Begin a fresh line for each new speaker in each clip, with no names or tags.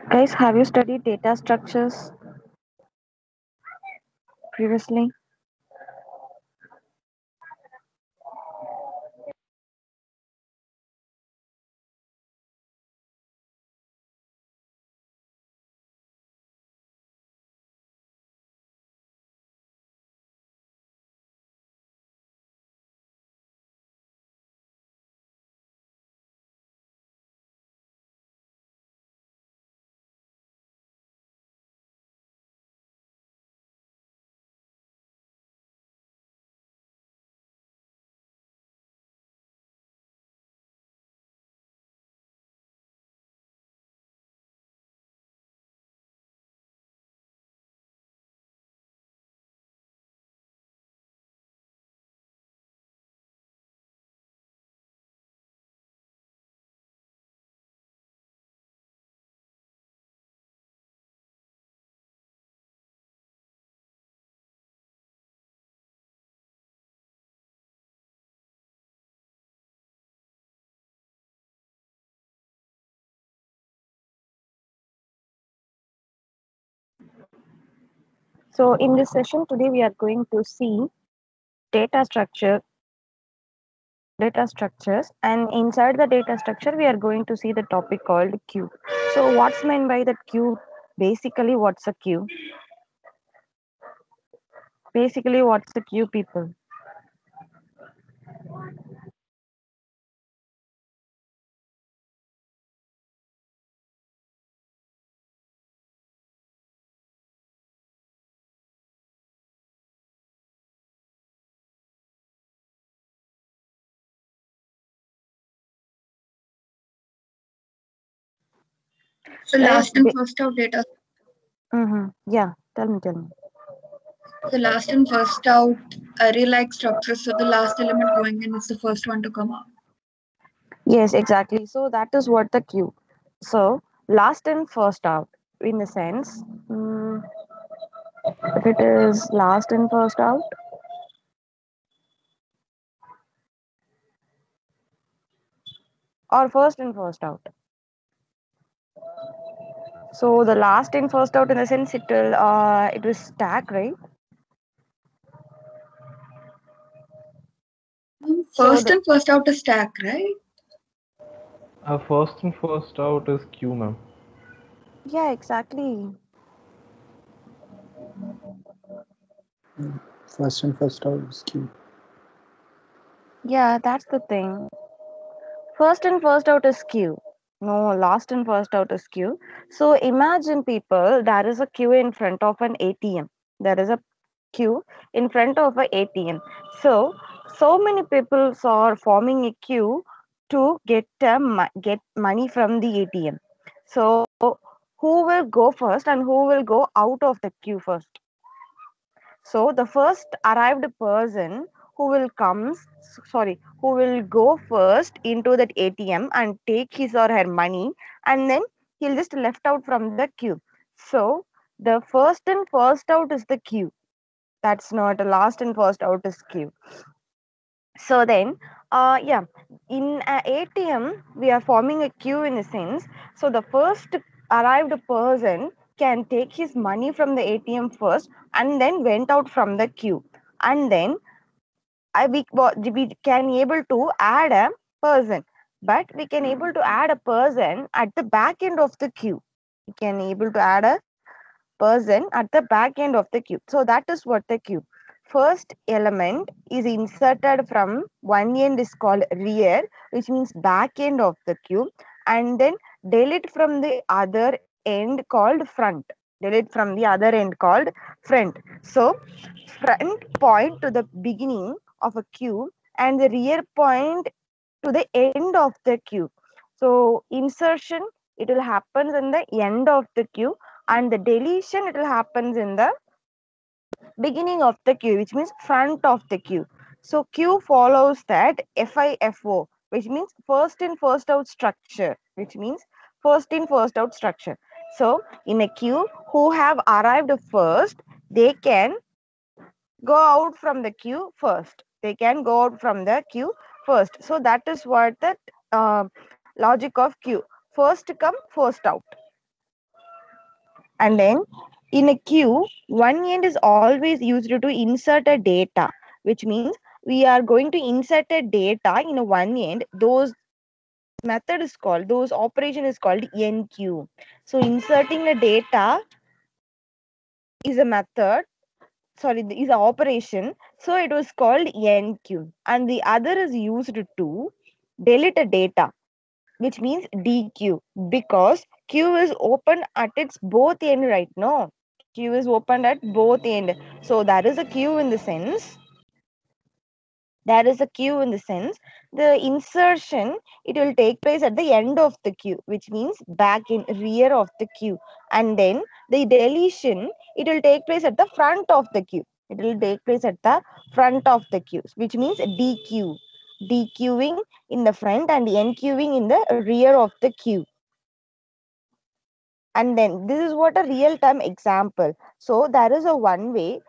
Guys, have you studied data structures previously? So in this session today, we are going to see data structure, data structures, and inside the data structure, we are going to see the topic called queue. So what's meant by that queue? Basically, what's a queue? Basically, what's a queue, people?
So
Guys,
last and first out data.
yeah, tell me.
So last and first out array-like structure. So the last element going in is the first one to come out.
Yes, exactly. So that is what the queue. So last in, first out, in the sense, if it is last in, first out, or first in, first out. So the last in, first out, in the sense, it will stack, right? So
First
the,
and first out is stack, right?
First and first out is Q, ma'am.
yeah, exactly.
First and first out is Q.
Yeah, that's the thing. First in, first out is queue. No, last in, first out is queue. So imagine, people, there is a queue in front of an ATM. There is a queue in front of a ATM. So many people are forming a queue to get money from the ATM. So who will go first and who will go out of the queue first? So the first arrived person who will who will go first into that ATM and take his or her money, and then he'll just left out from the queue. So the first and first out is the queue. That's not a last and first out is queue. So then, yeah, in a ATM, we are forming a queue in a sense. So the first arrived person can take his money from the ATM first and then went out from the queue. And then we can able to add a person, but we can able to add a person at the back end of the queue. We can able to add a person at the back end of the queue. So that is what the queue. First element is inserted from one end is called rear, which means back end of the queue, and then delete from the other end called front. Delete from the other end called front. So front point to the beginning of a queue and the rear point to the end of the queue. So insertion, it will happen in the end of the queue, and the deletion, it will happen in the beginning of the queue, which means front of the queue. So queue follows that FIFO, which means first in first out structure, which means first in first out structure. So in a queue, who have arrived first, they can go out from the queue first. They can go out from the queue first. So that is what the logic of queue. first come, first out. And then in a queue, one end is always used to insert a data, which means we are going to insert a data in a one end. Those operation is called NQ. So inserting the data is a method, sorry, is an operation. So it was called NQ. And the other is used to delete a data, which means DQ, because queue is open at its both end right now. Queue is opened at both end. So that is a queue in the sense. There is a queue in the sense the insertion, it will take place at the end of the queue, which means back in rear of the queue. And then the deletion, it will take place at the front of the queue. It will take place at the front of the queue, which means DQ. DQing in the front and NQing in the rear of the queue. And then this is what a real time example. So there is a one way.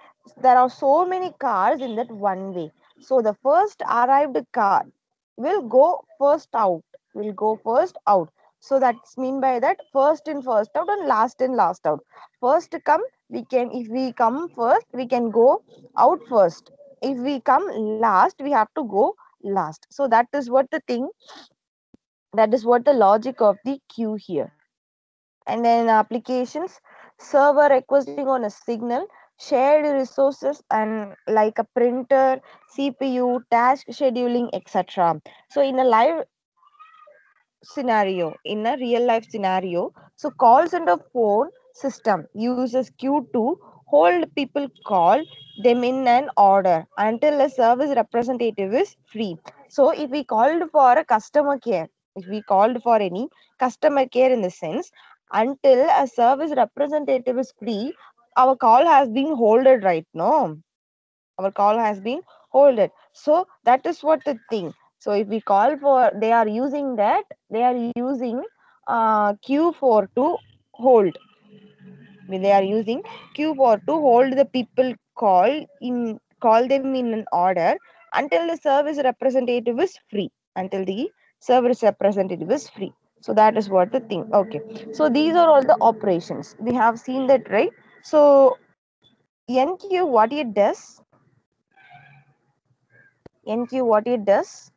There are so many cars in that one way. So the first arrived car will go first out. Will go first out. So that's mean by that first in first out and last in last out. First come, we can, if we come first, we can go out first. If we come last, we have to go last. So that is what the thing. That is what the logic of the queue here. And then applications, server requesting on a signal, shared resources and like a printer, CPU, task scheduling, etc. So in a live scenario, in a real life scenario, so call center phone system uses queue to hold people, call them in an order until a service representative is free. So if we called for a customer care, if we called for any customer care in the sense, until a service representative is free, our call has been holded right now. Our call has been holded. So that is what the thing. So if we call for, they are using that, they are using Q4 to hold. They are using Q4 to hold the people, call them in an order until the service representative is free. Until the service representative is free. So that is what the thing. Okay. So these are all the operations. We have seen that, right? So NQ, what it does? NQ, what it does?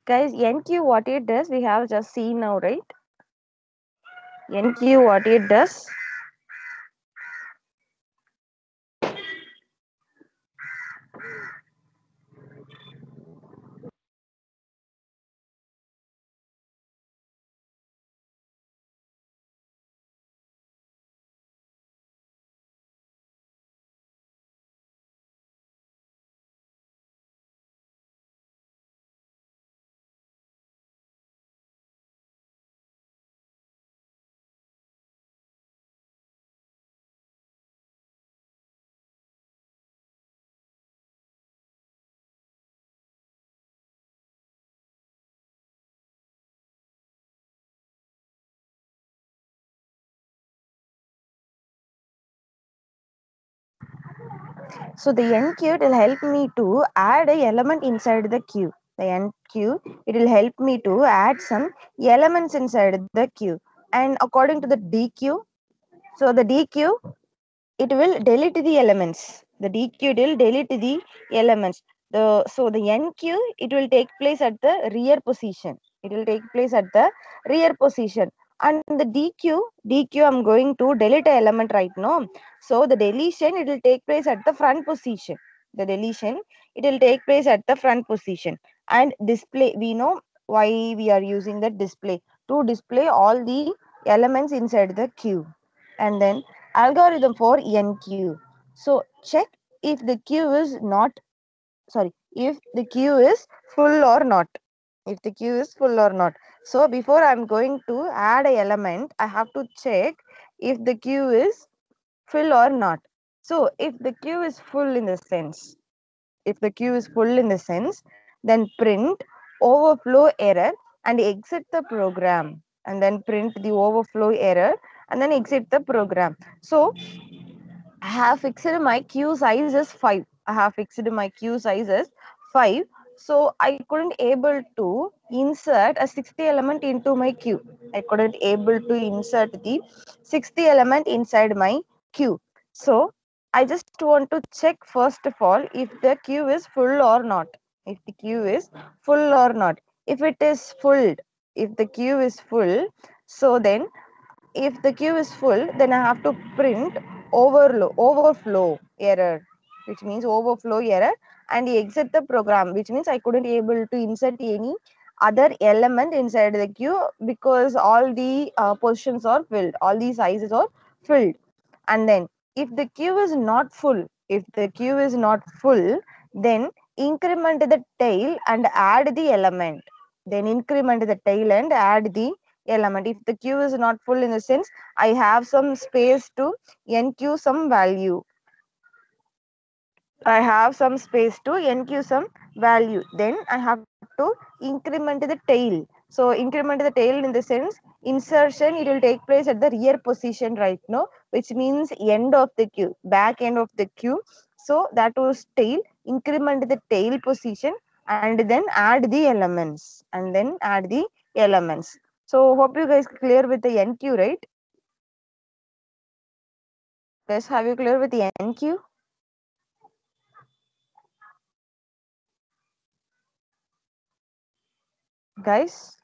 Guys, NQ, what it does, we have just seen now, right? NQ, what it does? So the NQ will help me to add a element inside the queue. The NQ, it will help me to add some elements inside the queue. And according to the DQ, so the DQ, it will delete the elements. The DQ will delete the elements. So the NQ, it will take place at the rear position. It will take place at the rear position. And the DQ, I'm going to delete an element right now. So the deletion, it will take place at the front position. The deletion, it will take place at the front position. and display. We know why we are using the display, to display all the elements inside the queue. And then algorithm for NQ. So check if the queue is not, sorry, if the queue is full or not. If the queue is full or not. So before I'm going to add a element, I have to check if the queue is full or not. So if the queue is full in the sense, if the queue is full in the sense, then print overflow error and exit the program, and then print the overflow error and then exit the program. So I have fixed my queue size as 5. I have fixed my queue size as 5. So I couldn't able to insert a 60 element into my queue. I couldn't able to insert the 60 element inside my queue. So I just want to check first of all if the queue is full or not. If the queue is full or not. If it is full, if the queue is full, so then if the queue is full, then I have to print overflow error, which means overflow error, and exit the program, which means I couldn't able to insert any other element inside the queue because all the positions are filled, all the sizes are filled. And then if the queue is not full, if the queue is not full, then increment the tail and add the element. Then increment the tail and add the element. If the queue is not full in the sense, I have some space to enqueue some value. I have some space to enqueue some value. Then I have to increment the tail. So increment the tail in the sense insertion, it will take place at the rear position right now, which means end of the queue, back end of the queue. So that was tail. Increment the tail position and then add the elements, and then add the elements. So hope you guys clear with the NQ, right? Guys, have you clear with the NQ? Guys,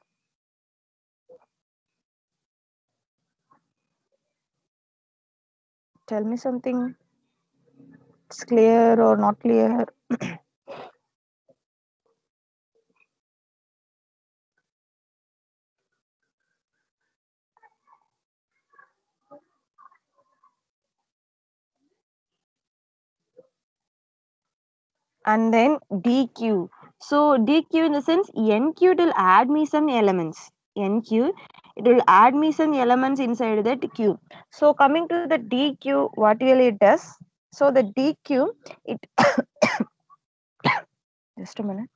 tell me something. It's clear or not clear? And then DQ. So DQ in the sense NQ, it will add me some elements. NQ, it will add me some elements inside that queue. So coming to the DQ, what really it does? So the DQ, it just a minute.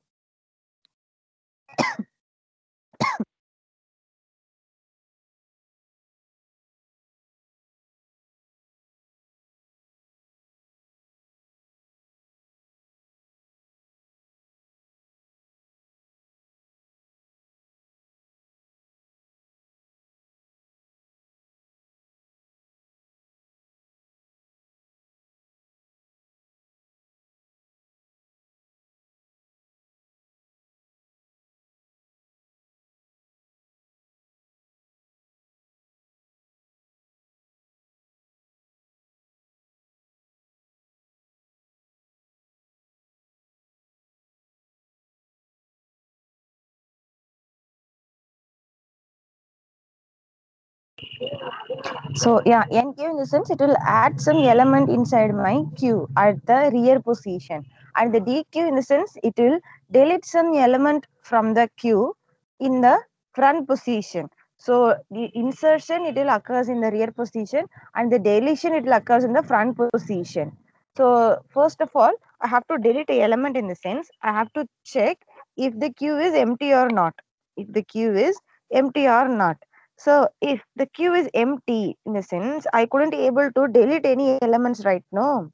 So yeah, NQ in the sense it will add some element inside my queue at the rear position. And the DQ in the sense it will delete some element from the queue in the front position. So the insertion it will occurs in the rear position and the deletion it will occurs in the front position. So first of all, I have to delete a element in the sense I have to check if the queue is empty or not. If the queue is empty or not. So if the queue is empty, in the sense I couldn't able to delete any elements right now.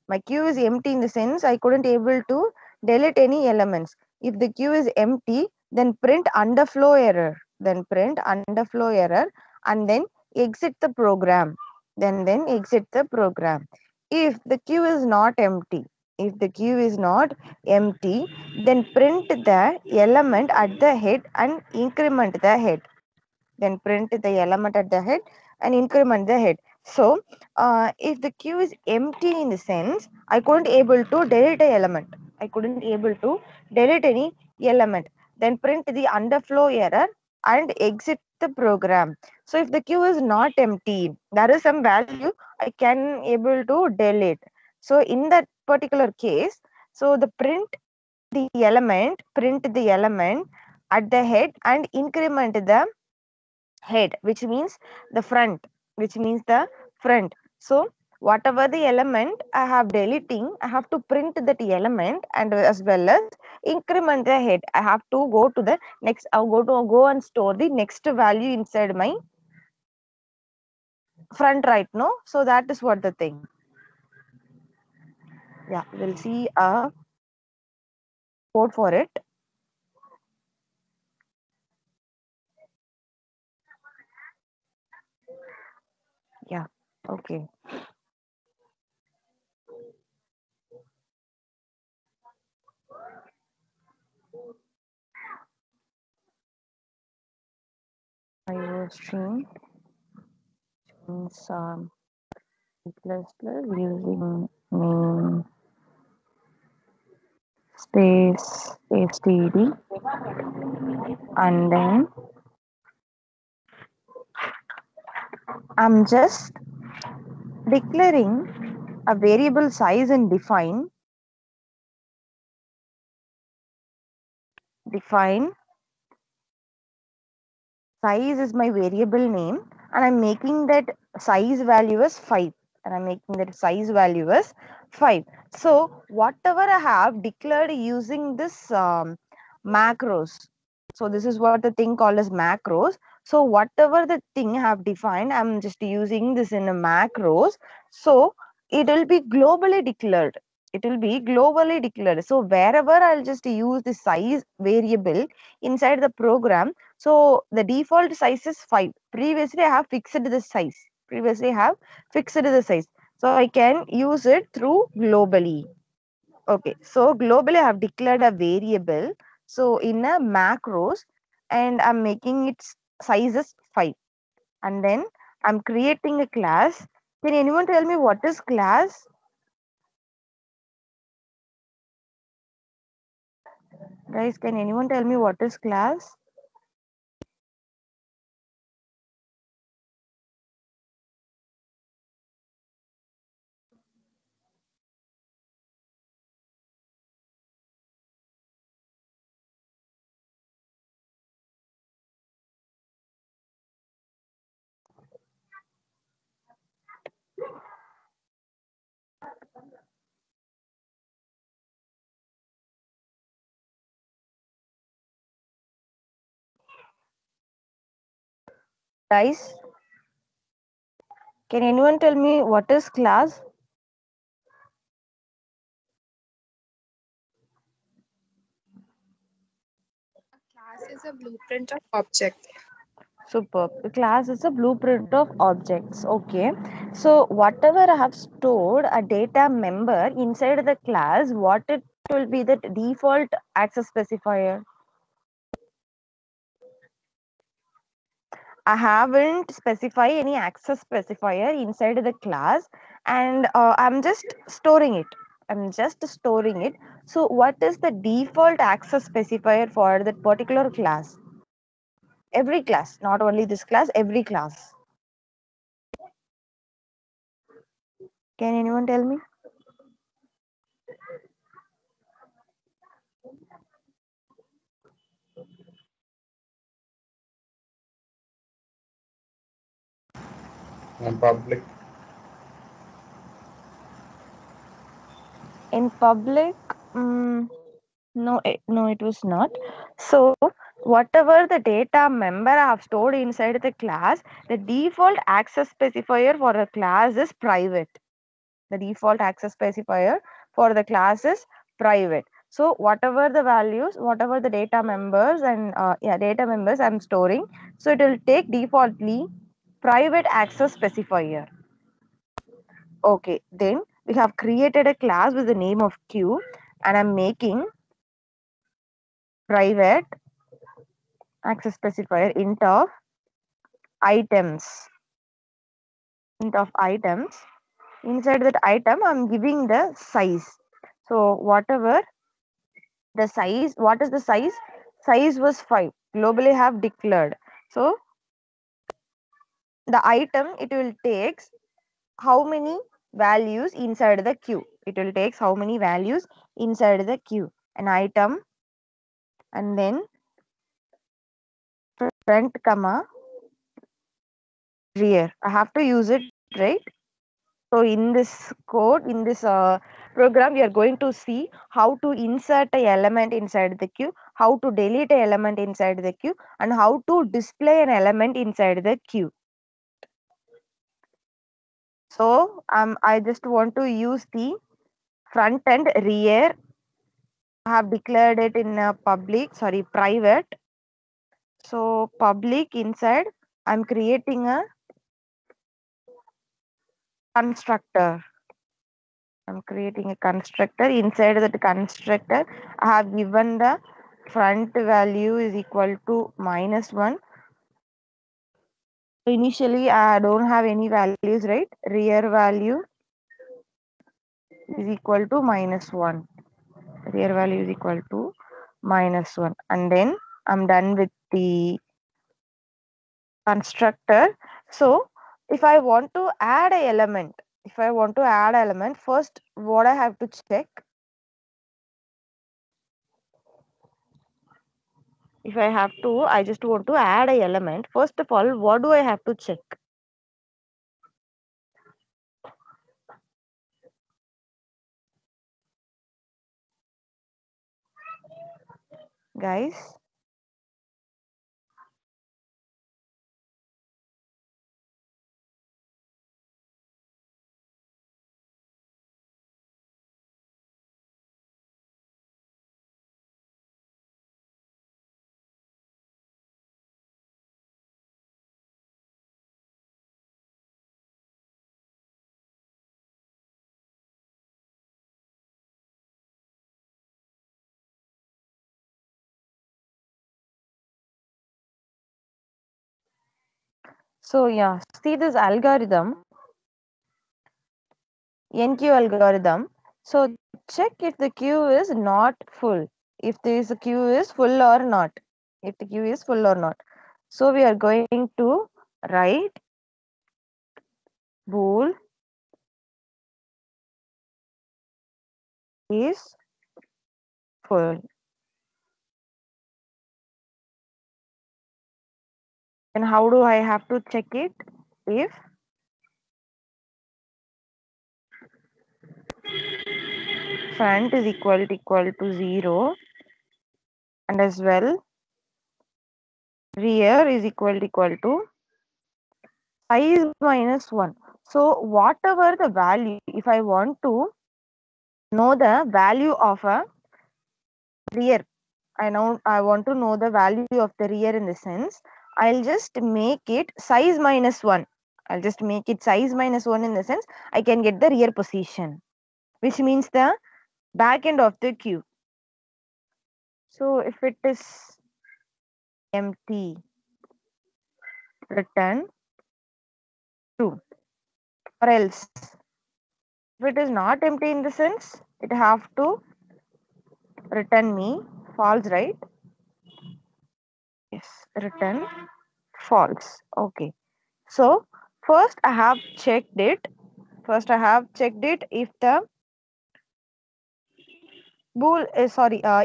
My queue is empty in the sense I couldn't able to delete any elements. If the queue is empty, then print underflow error. Then print underflow error and then exit the program. Then exit the program. If the queue is not empty, if the queue is not empty, then print the element at the head and increment the head. Then print the element at the head and increment the head. So if the queue is empty in the sense I couldn't able to delete a element. I couldn't able to delete any element. Then print the underflow error and exit the program. So if the queue is not empty, there is some value I can able to delete. So in that particular case, so the print the element at the head and increment the head, which means the front, So whatever the element I have deleting, I have to print that element and as well as increment the head. I have to go to the next, I'll go and store the next value inside my front right now. So that is what the thing. Yeah, we'll see a code for it. Yeah, okay. IOStream means C++ using main space std, and then I'm just declaring a variable size and define size is my variable name, and I'm making that size value as 5, so whatever I have declared using this macros, so this is what the thing called as macros. So whatever the thing I have defined, I'm just using this in a macros, so it will be globally declared. So wherever I'll just use the size variable inside the program, so the default size is 5. Previously, I have fixed the size. So I can use it through globally. Okay. So globally, I have declared a variable. So in a macros, and I'm making its size is 5. And then I'm creating a class. Can anyone tell me what is class? Guys, can anyone tell me what is class? Guys, can anyone tell me what is class?
Class is a blueprint of object.
Superb. The class is a blueprint of objects. Okay. So whatever I have stored a data member inside the class, what it will be the default access specifier? I haven't specified any access specifier inside the class, and I'm just storing it. So what is the default access specifier for that particular class? Every class, not only this class, every class. Can anyone tell me?
And public.
In public, no, no, it was not. So whatever the data member I have stored inside the class, the default access specifier for the class is private. The default access specifier for the class is private. So whatever the values, whatever the data members and data members I'm storing, so it will take defaultly private access specifier. Okay, then we have created a class with the name of Q, and I'm making private access specifier items int of items. Inside that item, I'm giving the size. So whatever The size, what is the size? Size was 5. Globally have declared. So the item, it will takes how many values inside the queue. It will takes how many values inside the queue. An item, and then front comma rear. I have to use it, right? So in this code, in this program, we are going to see how to insert a element inside the queue, how to delete a element inside the queue, and how to display an element inside the queue. So I just want to use the front and rear. I have declared it in a private. So public inside, I'm creating a constructor. I'm creating a constructor. Inside that constructor, I have given the front value is equal to -1. So initially, I don't have any values, right? Rear value is equal to -1. Rear value is equal to -1. And then I'm done with the constructor. So if I want to add a element, first what I have to check, if I just want to add a element, first of all, what do I have to check? Guys, so yeah, see this algorithm, NQ algorithm. So check if the queue is not full, if this queue is full or not, if the queue is full or not. So we are going to write bool is full. And how do I have to check it? If front is equal to 0, and as well rear is equal to size -1. So whatever the value, if I want to know the value of a rear, I want to know the value of the rear in the sense, I'll just make it size -1. I'll just make it size -1 in the sense I can get the rear position, which means the back end of the queue. So if it is empty, return true, or else if it is not empty in the sense, it have to return me false, right? Yes, return false. Okay. So first I have checked it. If the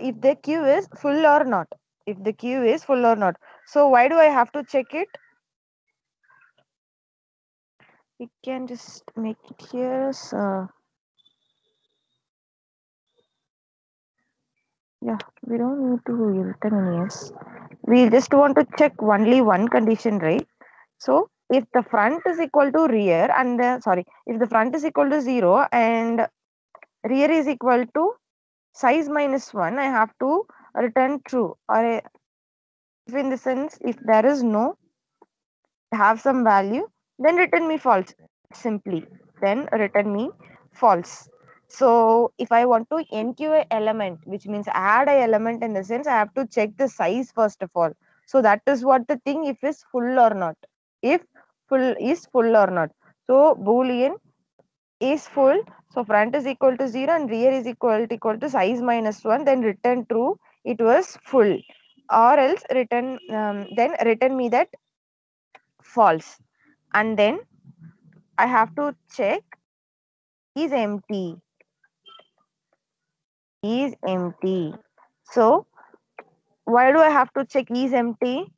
if the queue is full or not. If the queue is full or not. So why do I have to check it? We can just make it here. So yeah, we don't need to return any yes. We just want to check only one condition, right? So if the front is equal to rear and if the front is equal to 0 and rear is equal to size -1, I have to return true, or if in the sense if there is no have some value, then return me false. Simply then return me false. So if I want to enqueue a element, which means add a element, in the sense I have to check the size first of all. So that is what the thing, if is full or not, if full is full or not. So boolean is full, so front is equal to 0 and rear is equal to size minus 1, then return true, it was full, or else return then return me that false, and then I have to check is empty, is empty. So why do I have to check is empty?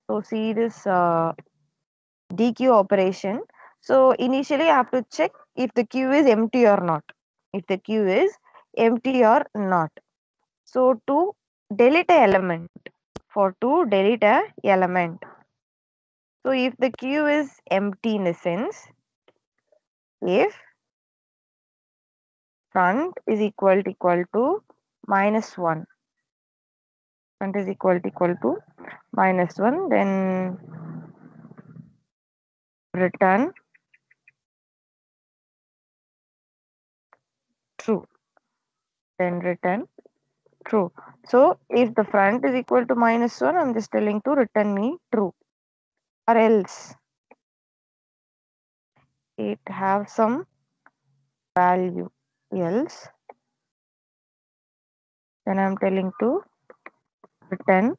So see this DQ operation. So initially I have to check if the queue is empty or not. If the queue is empty or not. So to delete a element, to delete a element. So if the queue is empty, in the sense, if front is equal to -1, front is equal to -1, then return true, then return true. So if the front is equal to -1, I'm just telling to return me true, or else it have some value, else then I'm telling to return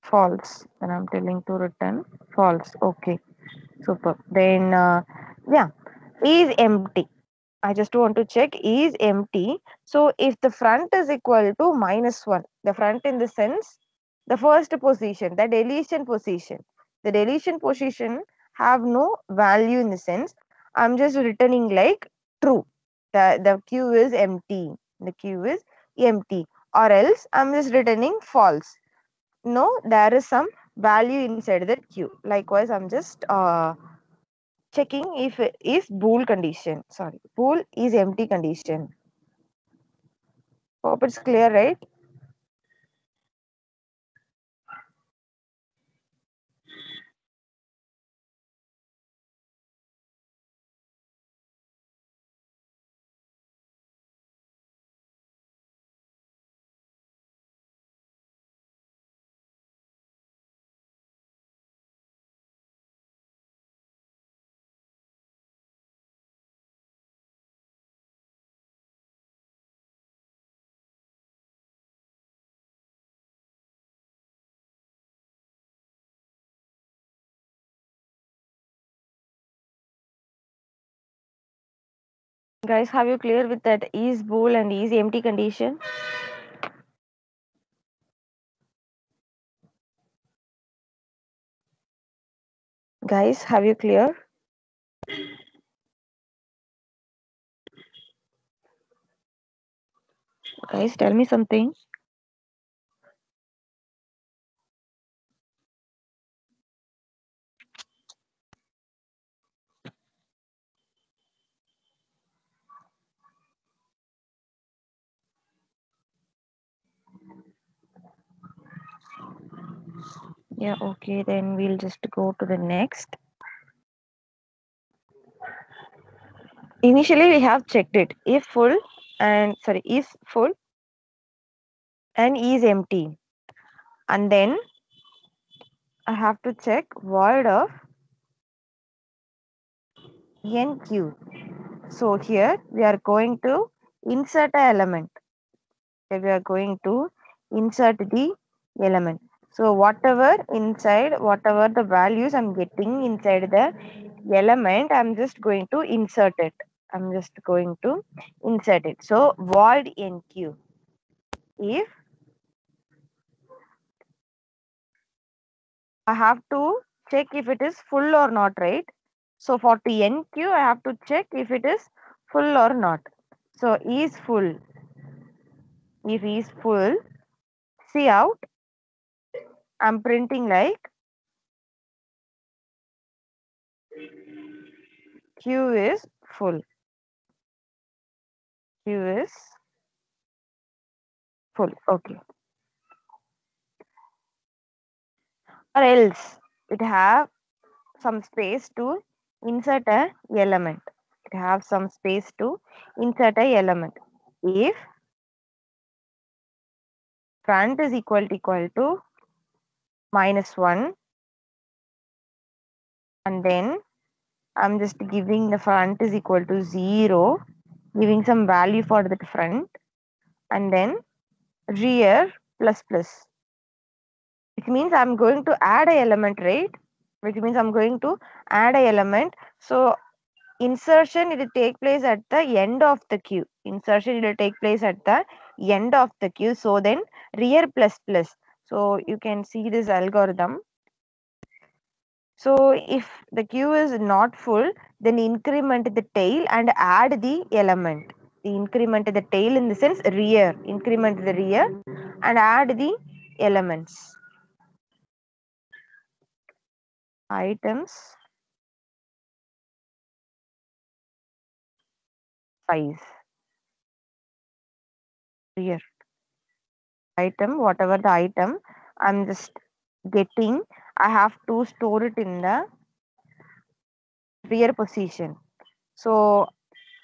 false, then I'm telling to return false. Okay, super. Then yeah, is empty. I just want to check is empty. So if the front is equal to -1, the front in the sense, the first position, the deletion position, the deletion position have no value, in the sense, I'm just returning like true. The queue is empty. The queue is empty. Or else I'm just returning false. No, there is some value inside that queue. Likewise, I'm just checking if it is bool condition. Sorry, bool is empty condition. Hope it's clear, right? Guys, have you clear with that is bool and is empty condition? Guys, have you clear? Guys, tell me something. Yeah, okay, then we'll just go to the next. Initially, we have checked it. If full and sorry, is full and is empty. And then I have to check void of NQ. So here we are going to insert an element. Here we are going to insert the element. So whatever inside, whatever the values I'm getting inside the element, I'm just going to insert it. I'm just going to insert it. So void NQ. If I have to check if it is full or not, right? So for the NQ, I have to check if it is full or not. So is full. If is full, see out. I'm printing like Q is full. Q is full. Okay. Or else it have some space to insert a element. It have some space to insert a element. If front is equal to -1, and then I'm just giving the front is equal to 0, giving some value for the front, and then rear plus plus, which means I'm going to add a element, right? Which means I'm going to add a element. So insertion, it will take place at the end of the queue. Insertion, it will take place at the end of the queue. So then rear plus plus. So you can see this algorithm. So if the queue is not full, then increment the tail and add the element. The increment the tail in the sense rear. Increment the rear and add the elements. Items size. Rear. Item, whatever the item, I'm just getting, I have to store it in the rear position. So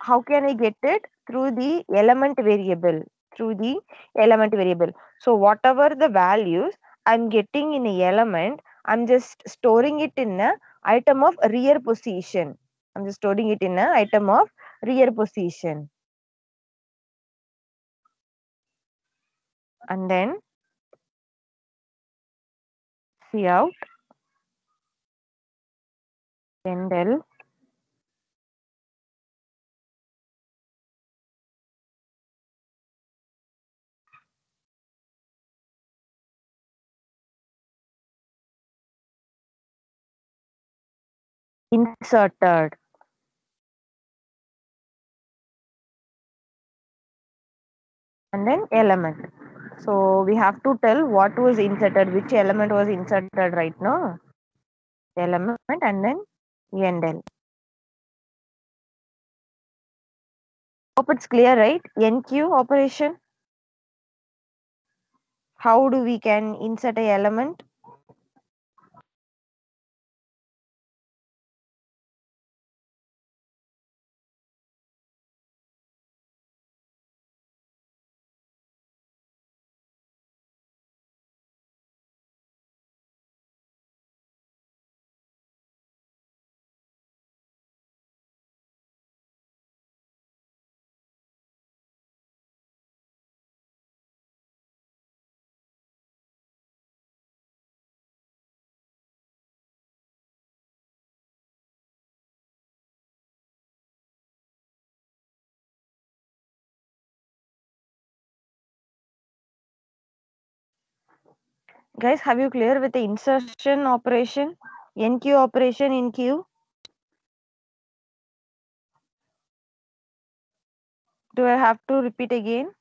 how can I get it? Through the element variable. Through the element variable. So whatever the values I'm getting in a element, I'm just storing it in a item of rear position. I'm just storing it in a item of rear position. And then cout Endel inserted. And then element. So we have to tell what was inserted, which element was inserted right now. Element and then endl. Hope it's clear, right? NQ operation. How do we can insert a element? Guys, have you clear with the insertion operation? NQ operation in Q? Do I have to repeat again?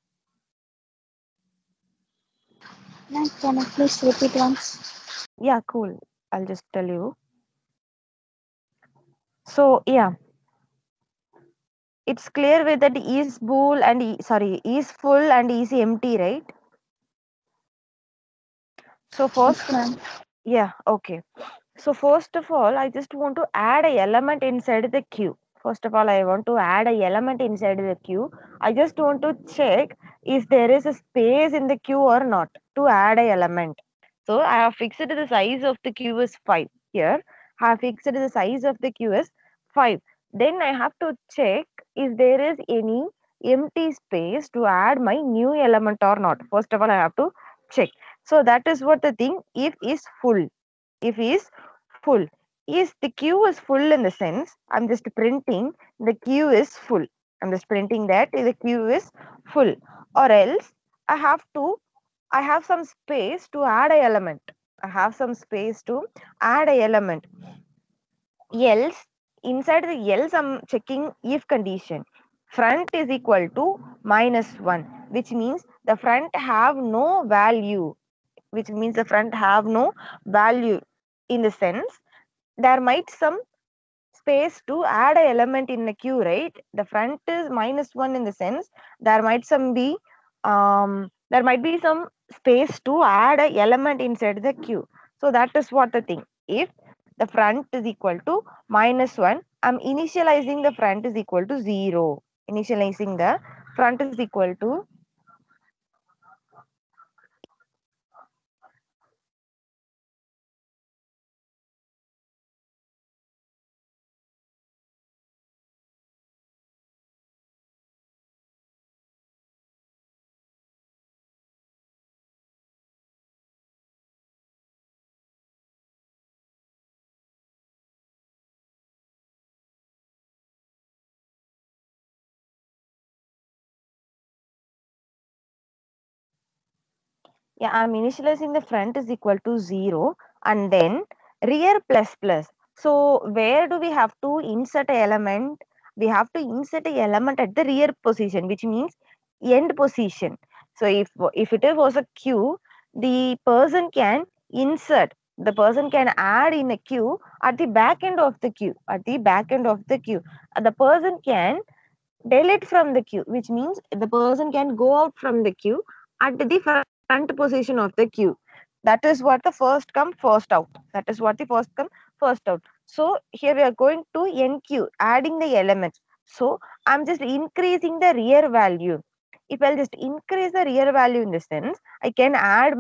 Ma'am, can you please repeat once?
Yeah, cool. I'll just tell you. So yeah, it's clear with that is bool and is full and is empty, right? So first,
Yes, ma'am.
yeah, okay. So first of all, I just want to add a element inside the queue. First of all, I want to add a element inside the queue. I just want to check if there is a space in the queue or not to add a element. So I have fixed the size of the queue is 5. Here, I have fixed the size of the queue is 5. Then I have to check if there is any empty space to add my new element or not. First of all, I have to check. So that is what the thing, if is full. If is full, is the queue is full in the sense I'm just printing the queue is full. I'm just printing that the queue is full, or else I have to, I have some space to add a element. I have some space to add a element. Else, inside the else I'm checking if condition. Front is equal to -1, which means the front have no value. Which means the front have no value, in the sense there might some space to add a element in the queue, right? The front is -1 in the sense there might some be there might be some space to add a element inside the queue. So that is what the thing. If the front is equal to -1, I'm initializing the front is equal to 0. Initializing the front is equal to Yeah, I'm initializing the front is equal to 0 and then rear plus plus. So where do we have to insert a element? We have to insert a element at the rear position, which means end position. So if it was a queue, the person can insert, the person can add in a queue at the back end of the queue, at the back end of the queue. The person can delete from the queue, which means the person can go out from the queue at the front position of the queue. That is what the first come first out. That is what the first come first out. So here we are going to enqueue, adding the elements. So I'm just increasing the rear value. If I'll just increase the rear value in the sense, I can add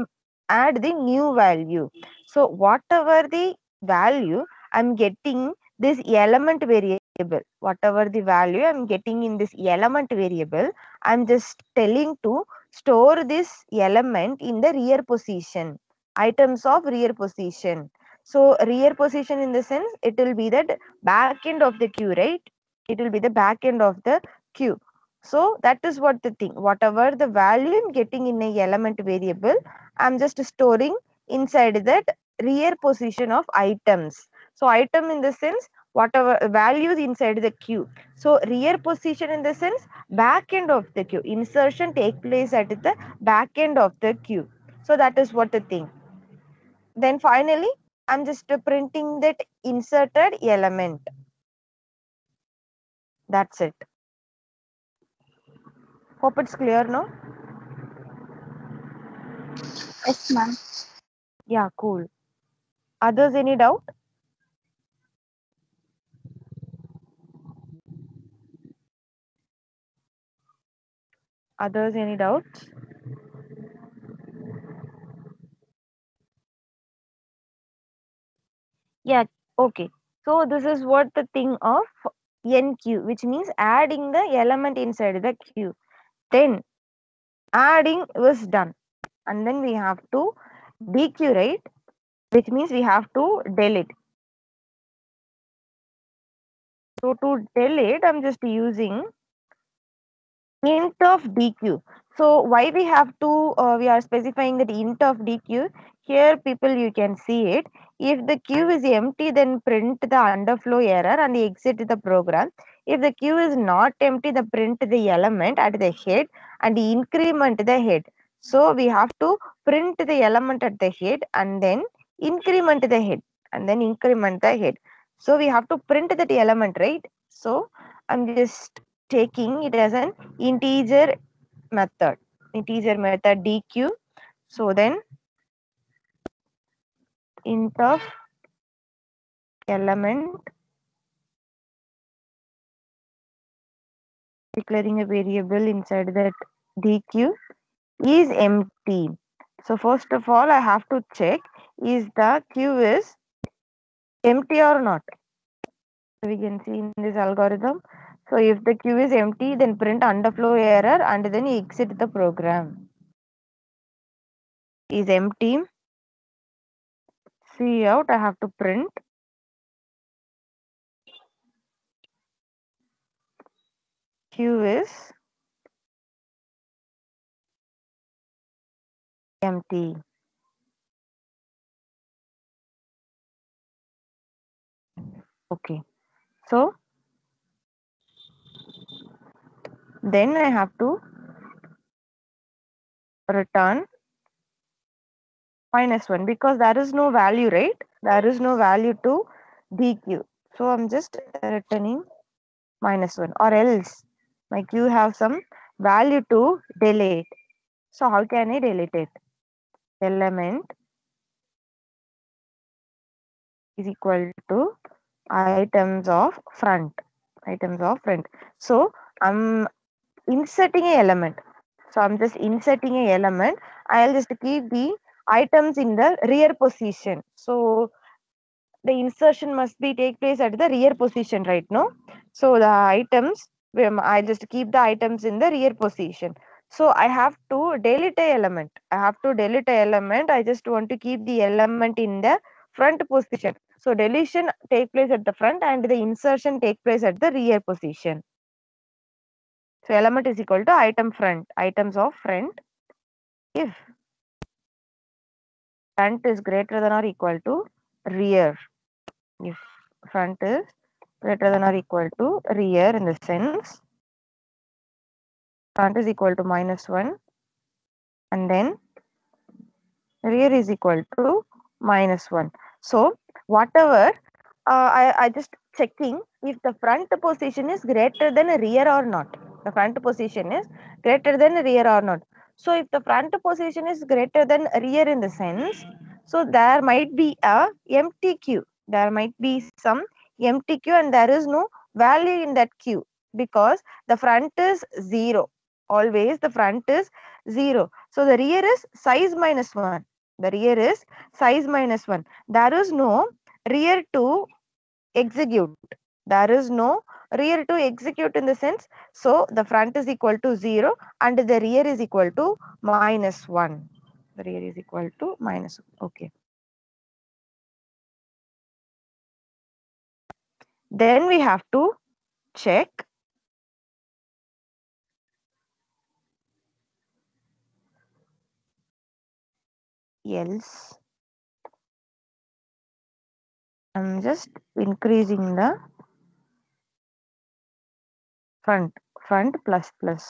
the new value. So whatever the value I'm getting this element variable, whatever the value I'm getting in this element variable, I'm just telling to store this element in the rear position, items of rear position. So rear position in the sense it will be that back end of the queue, right? It will be the back end of the queue. So that is what the thing, whatever the value I'm getting in a element variable, I'm just storing inside that rear position of items. So item in the sense whatever values inside the queue. So rear position in the sense back end of the queue. Insertion take place at the back end of the queue. So that is what the thing. Then finally, I'm just printing that inserted element. That's it. Hope it's clear now.
Yes, ma'am.
Yeah, cool. Others, any doubt? Others, any doubts? Yeah, okay. So this is what the thing of NQ, which means adding the element inside the queue. Then adding was done. And then we have to dequeue, right? Which means we have to delete. So to delete, I'm just using int of dequeue. So why we have to, we are specifying that int of dequeue. Here people you can see it. If the queue is empty, then print the underflow error and exit the program. If the queue is not empty, then print the element at the head and increment the head. So we have to print the element at the head and then increment the head and then increment the head. So we have to print that element, right? So I'm just taking it as an integer method dequeue. So then int of element, declaring a variable inside that dequeue is empty. So first of all I have to check is the queue is empty or not. So we can see in this algorithm. So if the queue is empty, then print underflow error and then exit the program. Is empty. See out, I have to print queue is empty. Okay. So then I have to return -1 because there is no value, right? There is no value to dequeue. So I'm just returning -1 or else my queue have some value to delete. So how can I delete it? Element is equal to items of front. Items of front. So I'm inserting a element. So I'm just inserting a element. I'll just keep the items in the rear position. So the insertion must be take place at the rear position, right? No. So the items, I just keep the items in the rear position. So I have to delete a element. I have to delete a element. I just want to keep the element in the front position. So deletion take place at the front and the insertion take place at the rear position. So element is equal to item front, items of front. If front is greater than or equal to rear. If front is greater than or equal to rear, in the sense front is equal to -1 and then rear is equal to -1. So whatever I just checking if the front position is greater than rear or not. The front position is greater than rear or not. So if the front position is greater than rear, in the sense, so there might be a empty queue. There might be some empty queue and there is no value in that queue because the front is 0. Always the front is 0. So the rear is size -1. The rear is size -1. There is no rear to execute. There is no rear to execute, in the sense, so the front is equal to 0 and the rear is equal to -1. The rear is equal to -1. Okay. Then we have to check else. I'm just increasing the front plus plus.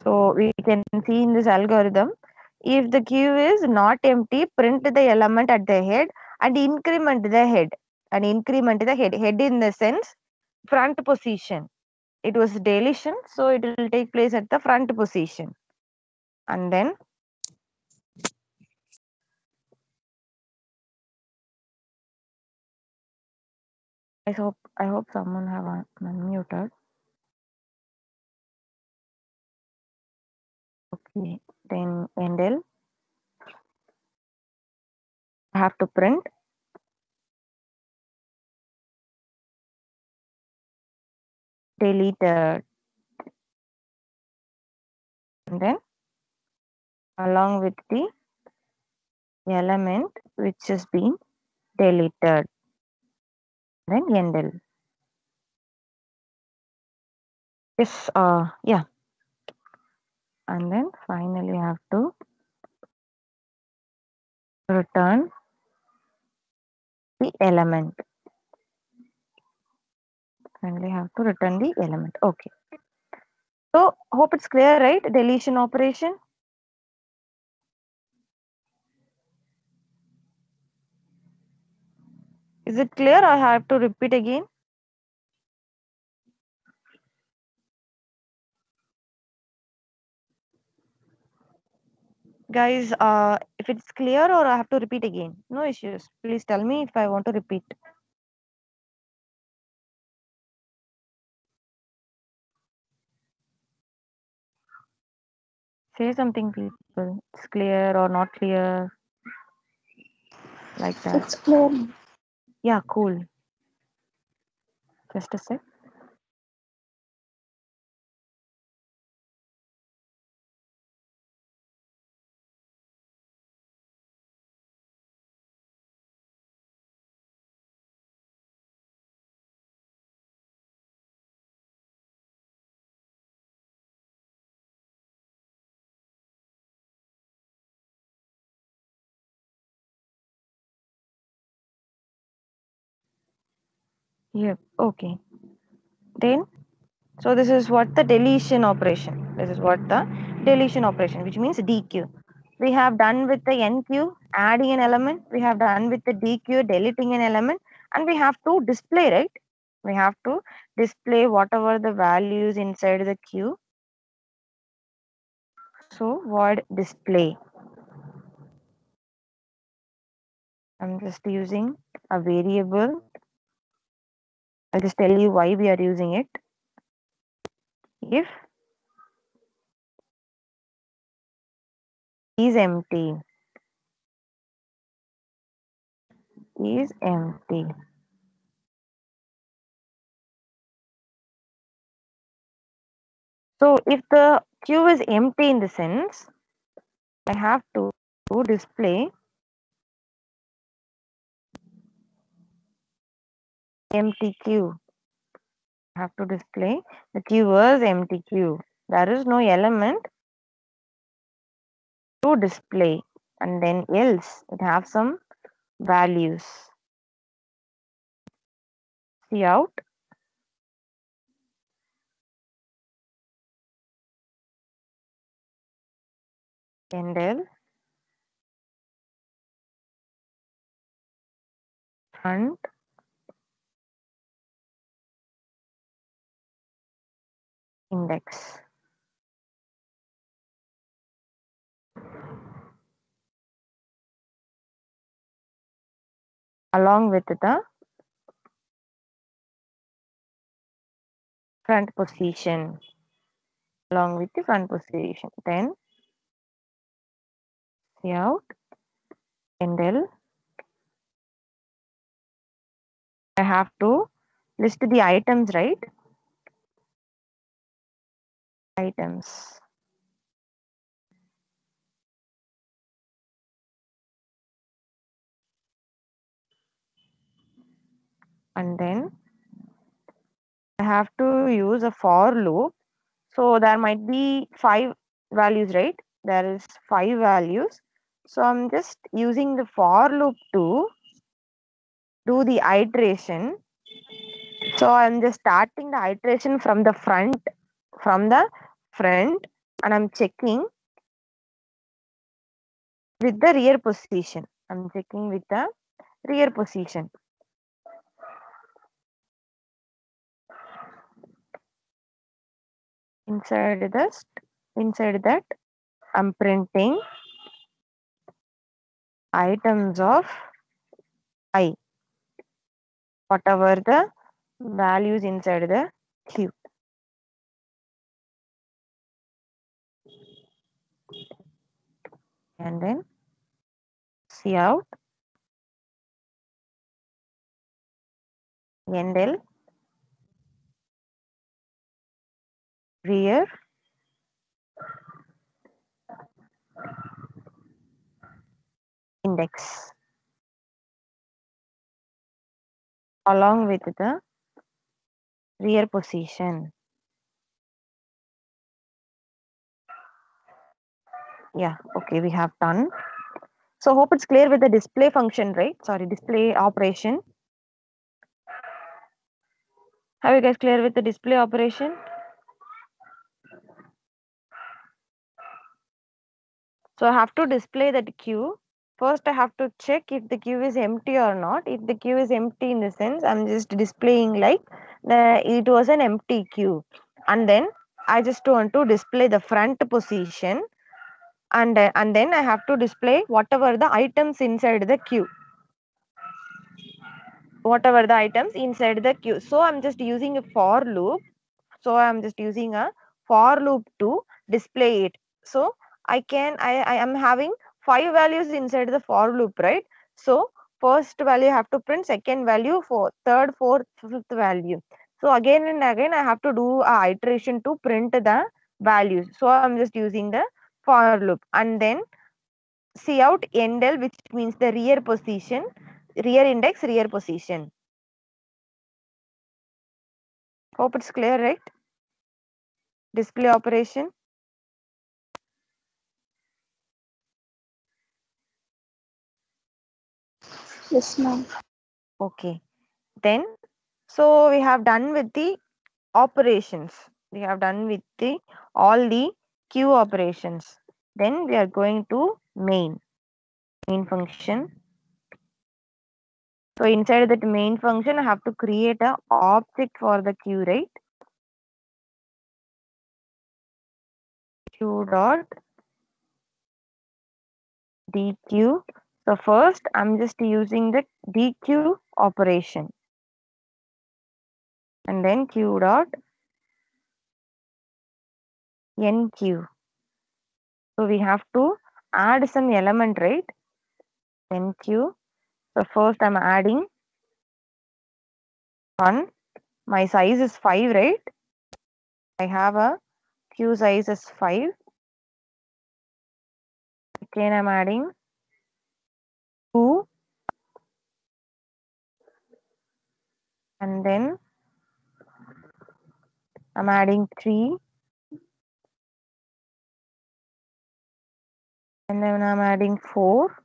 So we can see in this algorithm, if the queue is not empty, print the element at the head and increment the head. And increment the head. Head in the sense front position. It was deletion, so it will take place at the front position. And then I hope someone have unmuted. Okay, then endl. I have to print deleted. And then along with the element which has been deleted. Then endl. Yes, yeah. And then finally I have to return the element. Finally have to return the element. Okay. So hope it's clear, right? Deletion operation. Is it clear or I have to repeat again? Guys, if it's clear or I have to repeat again. No issues. Please tell me if I want to repeat. Say something, people. It's clear or not clear. Like that.
It's clear.
Yeah, cool. Just a sec. Yep. Okay. Then, so this is what the deletion operation. This is what the deletion operation, which means DQ. We have done with the NQ, adding an element. We have done with the DQ, deleting an element. And we have to display, right? We have to display whatever the values inside the queue. So void display. I'm just using a variable. I'll just tell you why we are using it. If is empty, is empty. So if the queue is empty, in the sense, I have to display empty queue. I have to display the queue was empty queue. There is no element to display, and then else it have some values. See out endl front index. Along with the front position. Along with the front position. Then see out endl. I have to list the items, right? Items. And then I have to use a for loop. So there might be 5 values, right? There is 5 values. So I'm just using the for loop to do the iteration. So I'm just starting the iteration from the front, and I'm checking with the rear position. I'm checking with the rear position. Inside that, I'm printing items of I, whatever the values inside the queue. And then see out endl rear index along with the rear position. Yeah, okay, we have done. So hope it's clear with the display function, right? Sorry, display operation. Have you guys clear with the display operation? So I have to display that queue. First, I have to check if the queue is empty or not. If the queue is empty, in the sense I'm just displaying like it was an empty queue, and then I just want to display the front position, and then I have to display whatever the items inside the queue. Whatever the items inside the queue. So I'm just using a for loop. So I'm just using a for loop to display it. So I am having 5 values inside the for loop, right? So first value I have to print, second value, third, fourth, fifth value. So again and again I have to do a iteration to print the values. So I'm just using the for loop, and then see out endl, which means the rear position, rear index, rear position. Hope it's clear, right? Display operation.
Yes, ma'am.
Okay. Then, so we have done with the operations. We have done with the all the queue operations. Then we are going to main function. So inside that main function, I have to create a object for the queue, right? Queue dot dequeue. So first, I'm just using the dequeue operation, and then queue dot enqueue. So we have to add some element, right? Enqueue. So first I'm adding 1. My size is 5, right? I have a queue size is 5. Again I'm adding 2. and then I'm adding 3, and then I'm adding 4,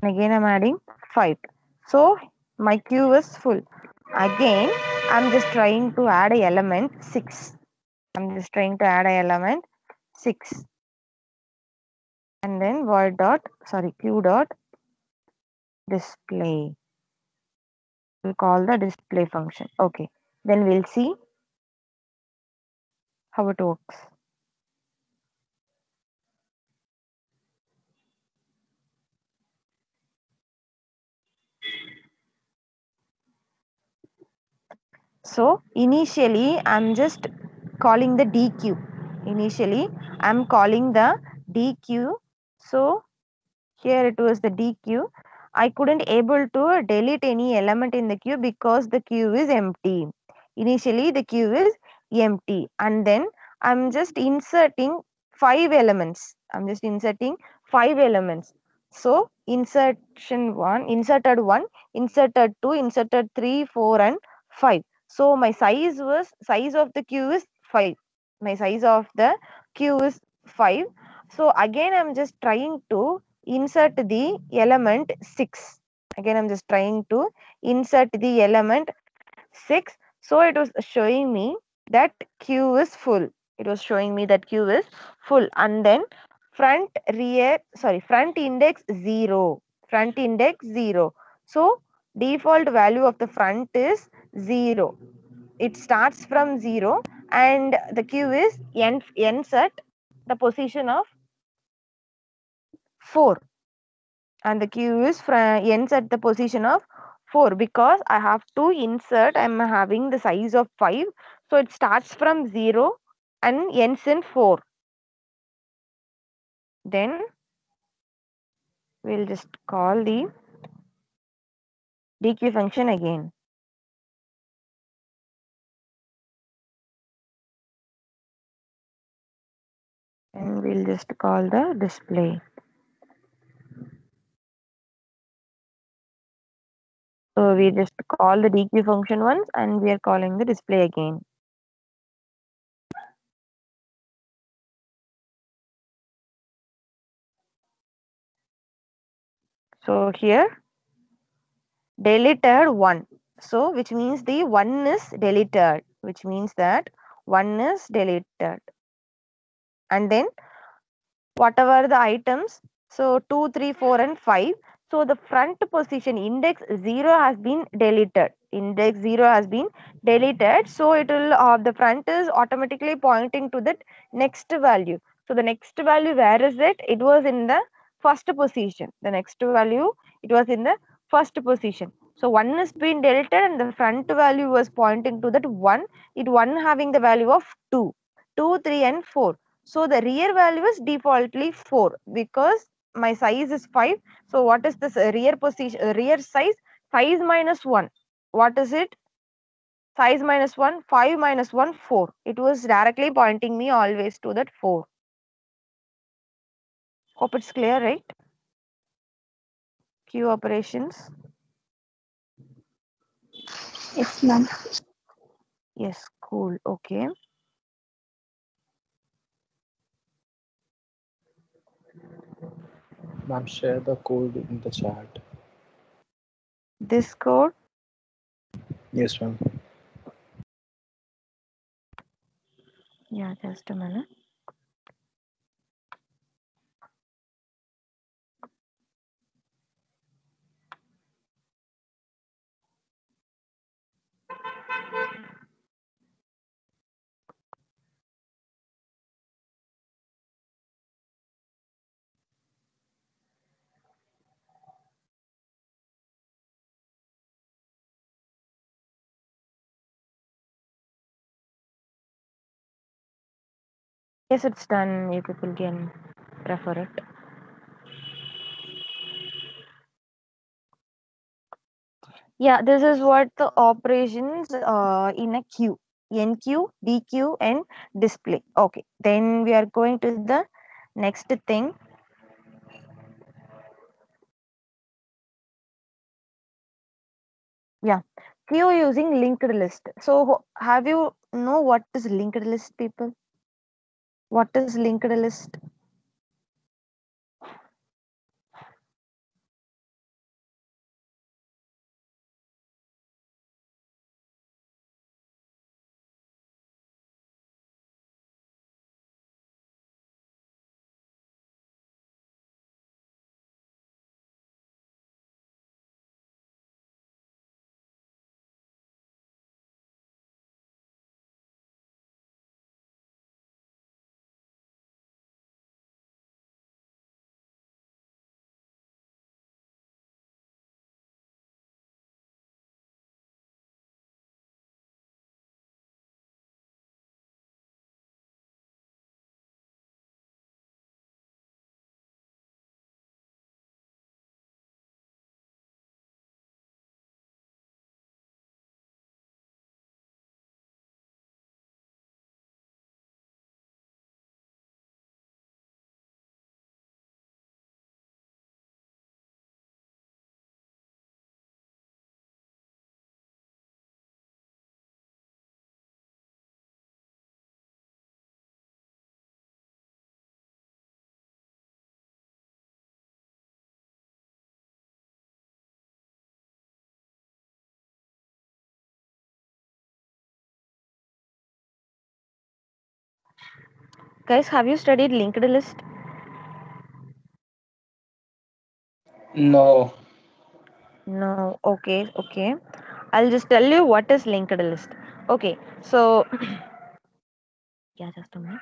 and again I'm adding 5. So my queue is full. Again, I'm just trying to add a element 6. I'm just trying to add a element 6, and then void dot, sorry, queue dot display. We'll call the display function. Okay, then we'll see how it works. So initially I'm just calling the DQ. Initially I'm calling the DQ. So here it was the DQ. I couldn't able to delete any element in the queue because the queue is empty. Initially the queue is empty, and then I'm just inserting 5 elements. I'm just inserting 5 elements. So inserted 1, inserted 2, inserted 3, 4 and 5. So my size of the queue is 5. My size of the queue is 5. So again I'm just trying to insert the element 6. Again I'm just trying to insert the element 6. So it was showing me that queue is full. It was showing me that queue is full, and then front index 0. Front index 0. So default value of the front is 0. It starts from 0, and the queue is ends at the position of 4, and the queue is ends at the position of 4 because I have to insert. I'm having the size of 5, so it starts from 0 and ends in 4. Then we'll just call the DQ function again, and we'll just call the display. So we just call the DQ function once, and we are calling the display again. So here deleted 1, so which means the 1 is deleted, which means that 1 is deleted. And then whatever the items, so 2, 3, 4 and 5, so the front position index 0 has been deleted. Index 0 has been deleted, so it will the front is automatically pointing to that next value. So the next value, where is it? It was in the first position. The next value, it was in the first position. So 1 is being deleted, and the front value was pointing to that 1. It 1 having the value of 2, 2, 3 and 4. So the rear value is defaultly 4 because my size is 5. So what is this rear position, rear size? Size minus 1. What is it? Size minus 1, 5 minus 1, 4. It was directly pointing me always to that 4. Hope it's clear, right? Queue operations.
Yes, ma'am.
Yes, cool. Okay.
Ma'am, share the code in the chat.
This code.
Yes, ma'am.
Yeah, just a minute. Yes, it's done. You people can refer it. Yeah, this is what the operations in a queue. NQ, DQ, and display. Okay, then we are going to the next thing. Yeah, queue using linked list. So have you know what is linked list, people? What is linked list? Guys, have you studied linked list?
No.
No. Okay, okay. I'll just tell you what is linked list. Okay, so yeah, just a minute.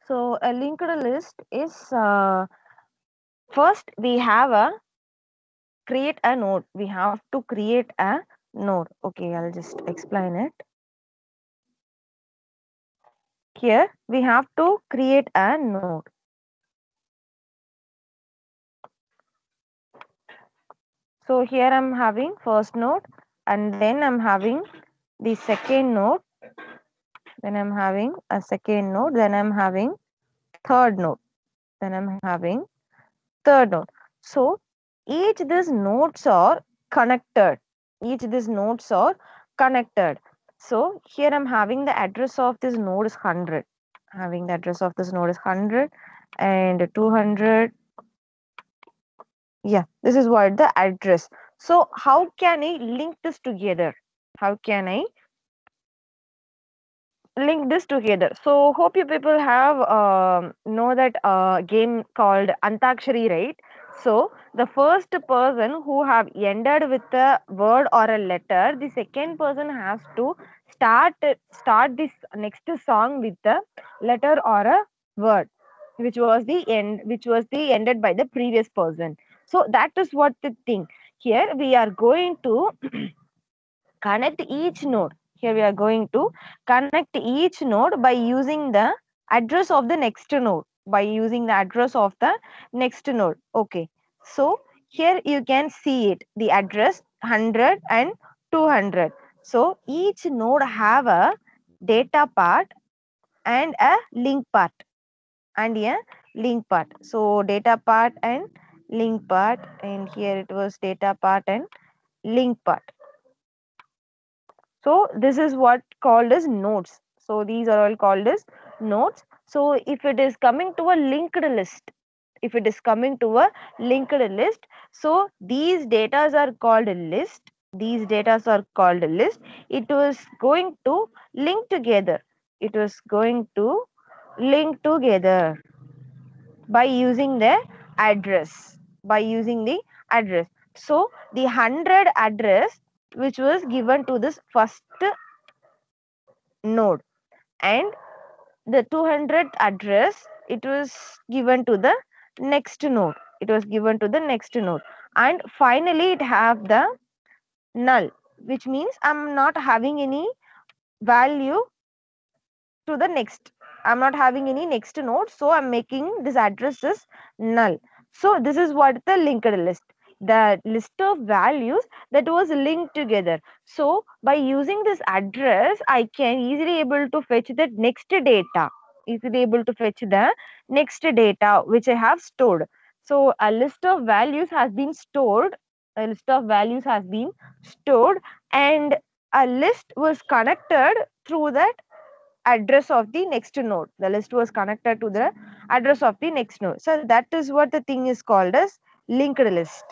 So a linked list is first we have a create a node. We have to create a node. Okay, I'll just explain it. Here we have to create a node. So here I'm having first node, and then I'm having the second node, then I'm having a second node, then I'm having third node, then I'm having third node. So each these nodes are connected. Each these nodes are connected. So here I'm having the address of this node is 100. Having the address of this node is 100 and 200. Yeah, this is what the address. So how can I link this together? How can I link this together? So hope you people have know that game called Antakshari, right? So the first person who have ended with a word or a letter, the second person has to start this next song with a letter or a word, which was the ended by the previous person. So that is what the thing. Here we are going to connect each node. Here we are going to connect each node by using the address of the next node. By using the address of the next node. Okay. So here you can see it. The address 100 and 200. So each node have a data part and a link part. And a link part. So data part and link part. And here it was data part and link part. So this is what called as nodes. So these are all called as nodes. So if it is coming to a linked list, if it is coming to a linked list, so these datas are called a list These data are called list. It was going to link together. It was going to link together by using the address. By using the address. So the 100 address which was given to this first node, and the 200 address it was given to the next node. It was given to the next node, and finally it have the null, which means I'm not having any value to the next. I'm not having any next node, so I'm making this address is null. So this is what the linked list, the list of values that was linked together. So by using this address, I can easily able to fetch the next data, easily able to fetch the next data which I have stored. So a list of values has been stored, a list of values has been stored, and a list was connected through that address of the next node. The list was connected to the address of the next node. So that is what the thing is called as linked list.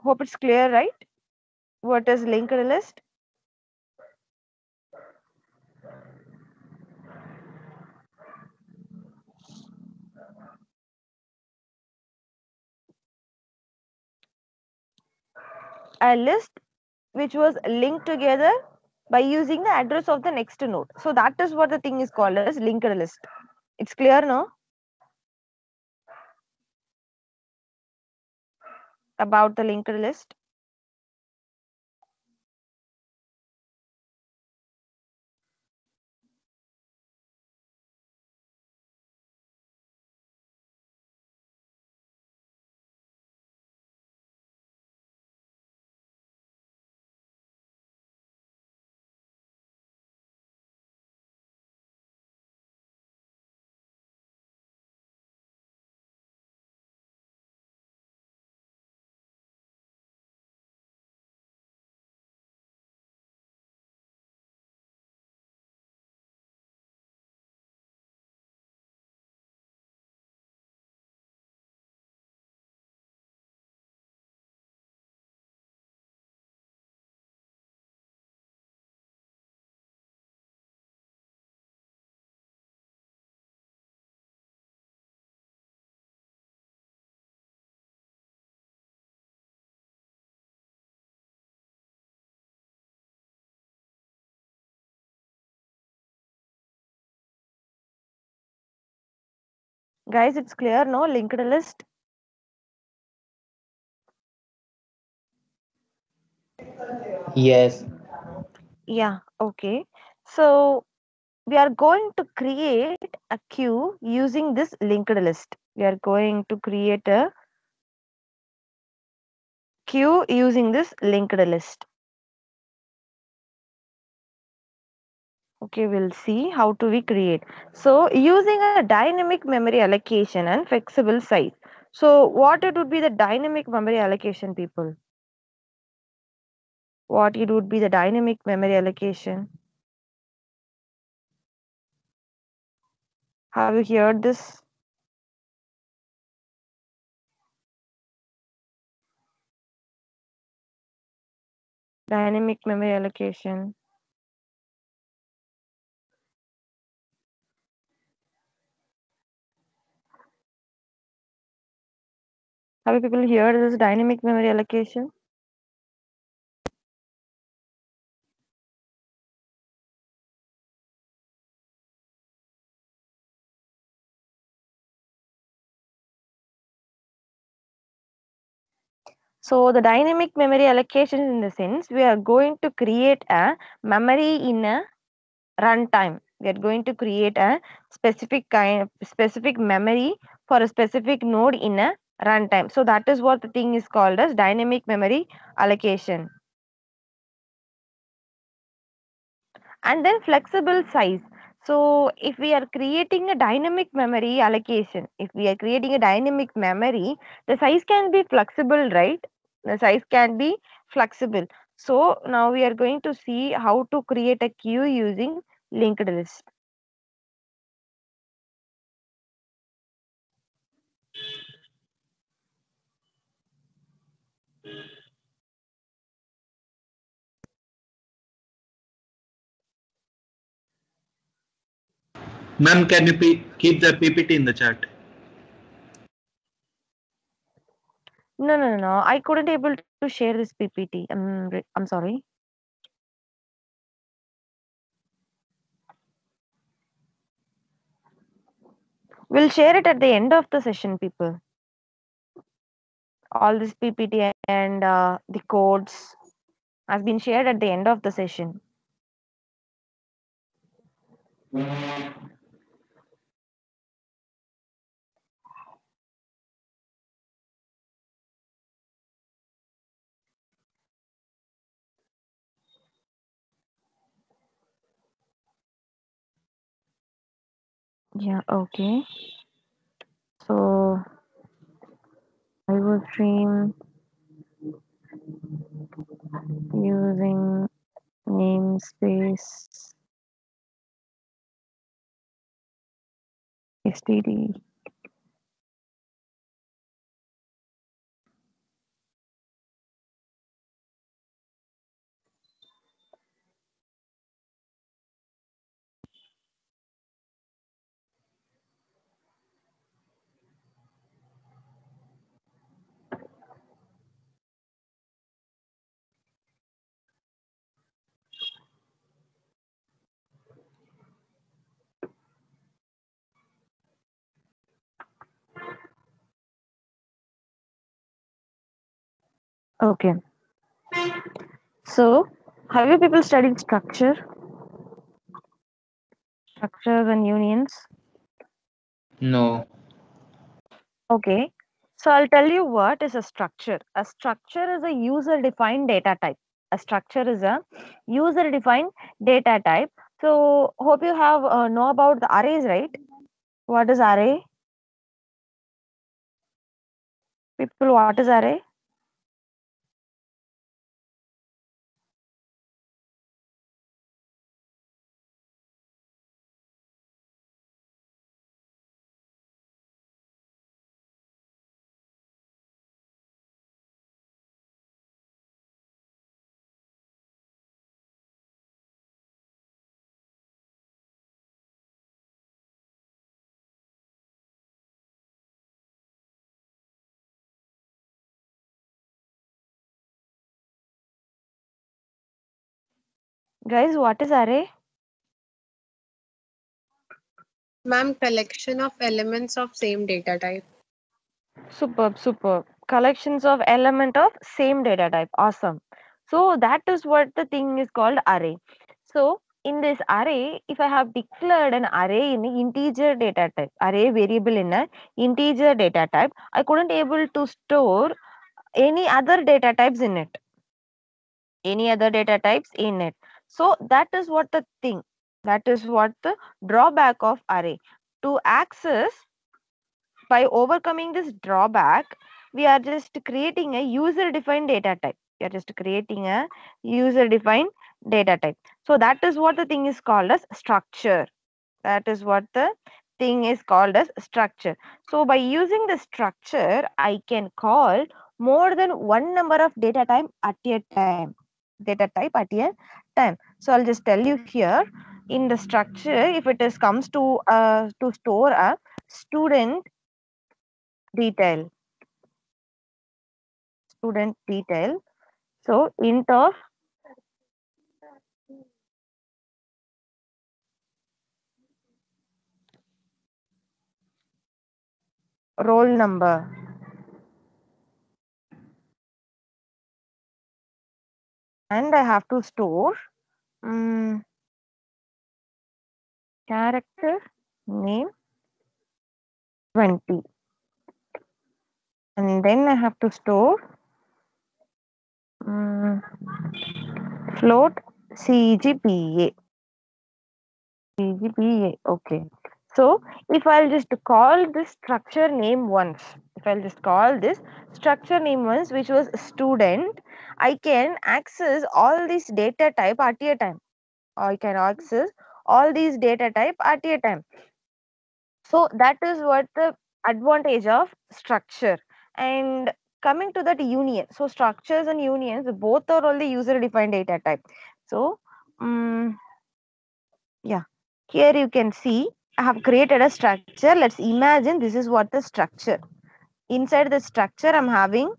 Hope it's clear, right? What is linked list? A list which was linked together by using the address of the next node. So that is what the thing is called as linked list. It's clear now about the linked list? Guys, it's clear, no? Linked list.
Yes.
Yeah, okay. So we are going to create a queue using this linked list. We are going to create a queue using this linked list. Okay, we'll see how to we create. So using a dynamic memory allocation and flexible size. So what it would be the dynamic memory allocation, people? What it would be the dynamic memory allocation? Have you heard this? Dynamic memory allocation. Have you people heard this dynamic memory allocation? So the dynamic memory allocation in the sense we are going to create a memory in a runtime. We are going to create a specific memory for a specific node in a runtime. So that is what the thing is called as dynamic memory allocation. And then flexible size. So if we are creating a dynamic memory allocation, if we are creating a dynamic memory, the size can be flexible, right? The size can be flexible. So now we are going to see how to create a queue using linked list.
Ma'am, can you keep the PPT in the chat?
No. I couldn't able to share this PPT. I'm sorry. We'll share it at the end of the session, people. All this PPT and the codes has been shared at the end of the session. Yeah, okay. So I will stream using namespace std. Okay. So have you people studied structures and unions?
No.
Okay. So I'll tell you what is a structure. A structure is a user-defined data type. A structure is a user-defined data type. So hope you have know about the arrays, right? What is array? People, what is array? Guys, what is array?
Ma'am, collection of elements of same data type.
Superb. Collections of element of same data type. Awesome. So that is what the thing is called array. So in this array, if I have declared an array in an integer data type, array variable in a integer data type, I couldn't able to store any other data types in it. So that is what the thing. That is what the drawback of array. To access, by overcoming this drawback, we are just creating a user defined data type. So that is what the thing is called as structure. So by using the structure, I can call more than one number of data type at a time. So I'll just tell you here, in the structure, if it is comes to store a student detail. So int of roll number. And I have to store character name 20. And then I have to store float CGPA. Okay. So if I'll just call this structure name once, which was student, I can access all these data type at a time. So that is what the advantage of structure. And coming to that union, so structures and unions both are only user defined data type. So yeah, here you can see I have created a structure. Let's imagine this is what the structure. Inside the structure, I'm having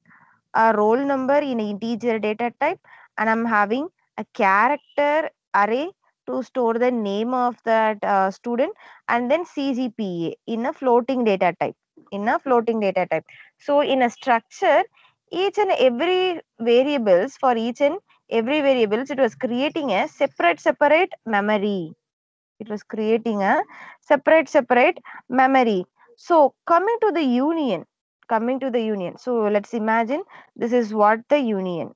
a roll number in an integer data type, and I'm having a character array to store the name of that student, and then CGPA in a floating data type. So in a structure, each and every variables, for each and every variables, it was creating a separate memory. It was creating a separate memory. So coming to the union. So let's imagine this is what the union.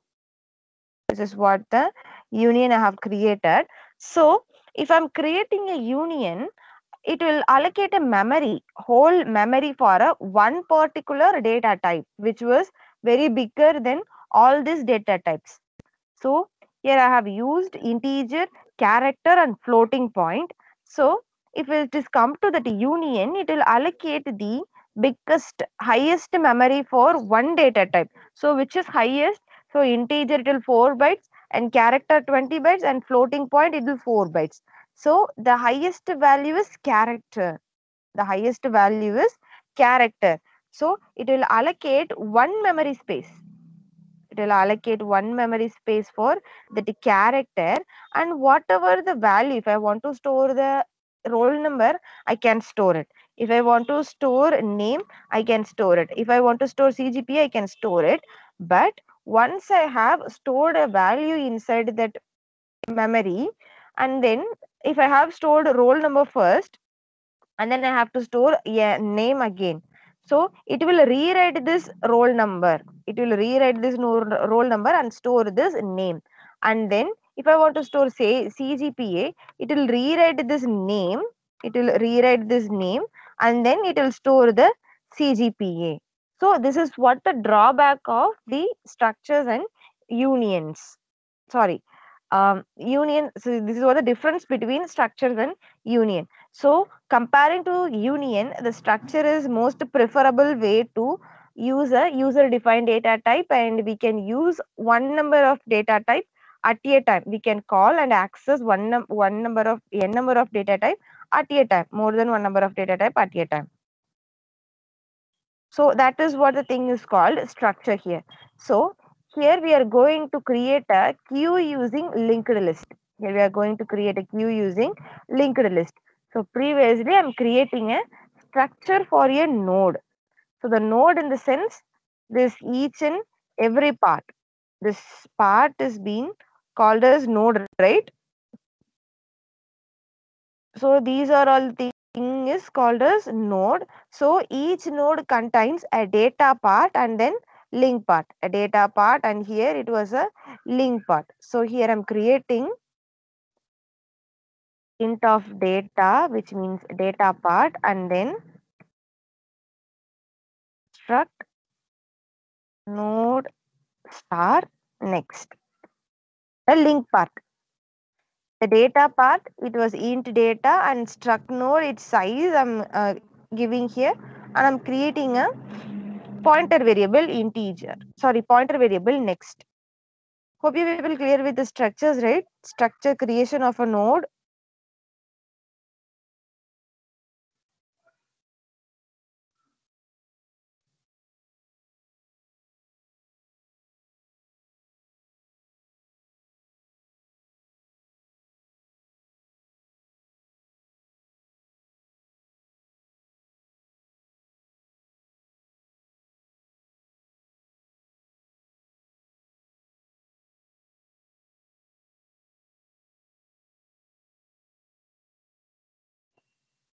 This is what the union I have created. So if I'm creating a union, it will allocate a memory, whole memory for a one particular data type, which was very bigger than all these data types. So here I have used integer, character and floating point. So if it is come to that union, it will allocate the biggest, highest memory for one data type. So which is highest? So integer it will 4 bytes and character 20 bytes and floating point it will 4 bytes. So the highest value is character. The highest value is character. So it will allocate one memory space. It will allocate one memory space for the character, and whatever the value, if I want to store the roll number, I can store it. If I want to store name, I can store it. If I want to store CGP, I can store it. But once I have stored a value inside that memory, and then if I have stored roll number first, and then I have to store a name again. So it will rewrite this roll number. It will rewrite this roll number and store this name. And then if I want to store say CGPA, it will rewrite this name. It will rewrite this name and then it will store the CGPA. So this is what the drawback of the structures and unions. Sorry, union. So this is what the difference between structures and union. So comparing to union, the structure is most preferable way to use a user defined data type, and we can use one number of data type at a time. We can call and access one number of n number of data type at a time, more than one number of data type at a time. So that is what the thing is called structure here. So here we are going to create a queue using linked list. Here we are going to create a queue using linked list. So previously I'm creating a structure for a node. So the node in the sense this each and every part. This part is being called as node, right? So these are all thing is called as node. So each node contains a data part and then link part, a data part, and here it was a link part. So here I'm creating int of data, which means data part, and then struct node star next, a link part. The data part, it was int data, and struct node its size I'm giving here, and I'm creating a pointer variable integer, sorry, pointer variable next. Hope you will clear with the structures, right? Structure creation of a node.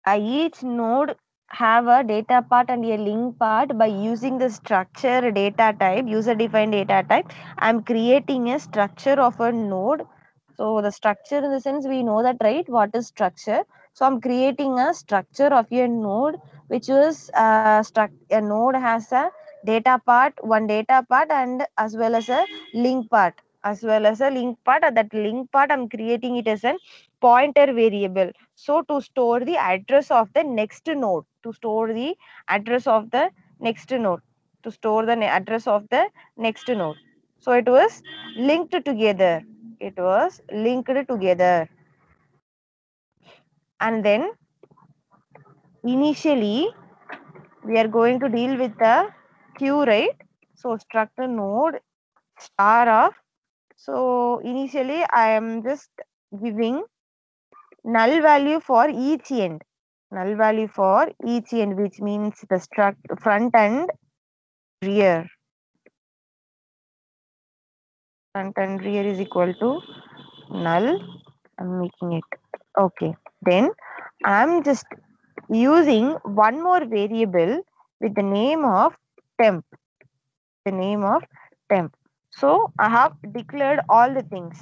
Each node have a data part and a link part. By using the structure data type, user defined data type, I'm creating a structure of a node. So the structure in the sense we know that, right? What is structure? So I'm creating a structure of a node, which is a node has a data part, one data part, and as well as a link part, and that link part I'm creating it as a pointer variable. So to store the address of the next node, to store the address of the next node, to store the address of the next node. So it was linked together. It was linked together. And then initially we are going to deal with the queue, right? So struct a node star of. So initially I am just giving null value for each end. Null value for each end, which means the struct front and rear. Front and rear is equal to null. I'm making it. Okay. Then I'm just using one more variable with the name of temp. The name of temp. So I have declared all the things.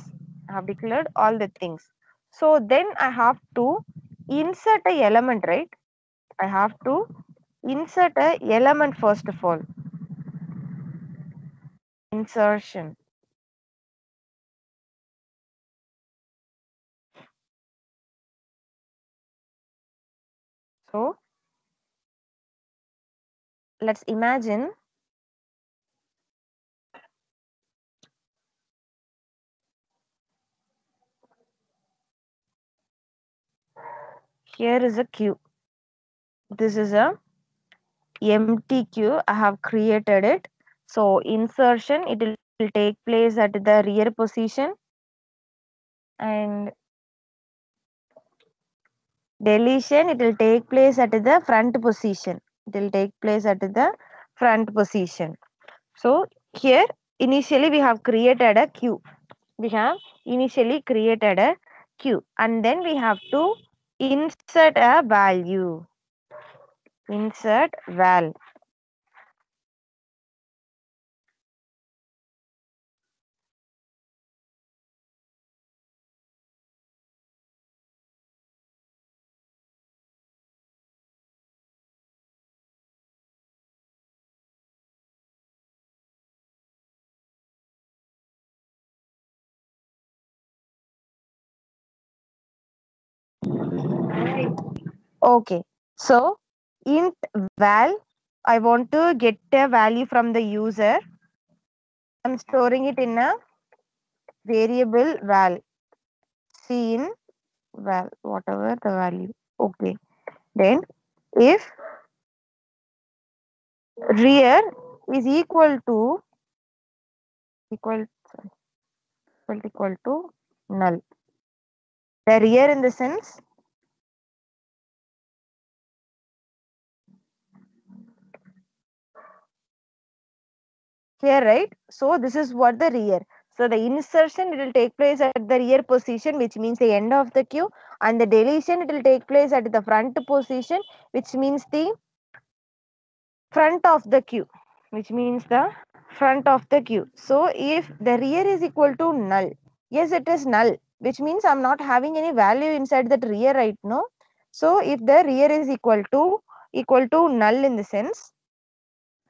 So then I have to insert a element, right? I have to insert a element first of all. Insertion. So let's imagine here is a queue. This is a empty queue. I have created it. So insertion, it will take place at the rear position, and deletion, it will take place at the front position. So here initially we have created a queue. And then we have to insert a value. Insert val. Okay. So int val, I want to get a value from the user. I'm storing it in a variable val. Scene val, whatever the value. Okay. Then if rear is equal to null. The rear in the sense here, right? So this is what the rear. So the insertion, it will take place at the rear position, which means the end of the queue, and the deletion, it will take place at the front position, which means the front of the queue. So if the rear is equal to null, yes, it is null, which means I'm not having any value inside that rear right now. So if the rear is equal to null in the sense,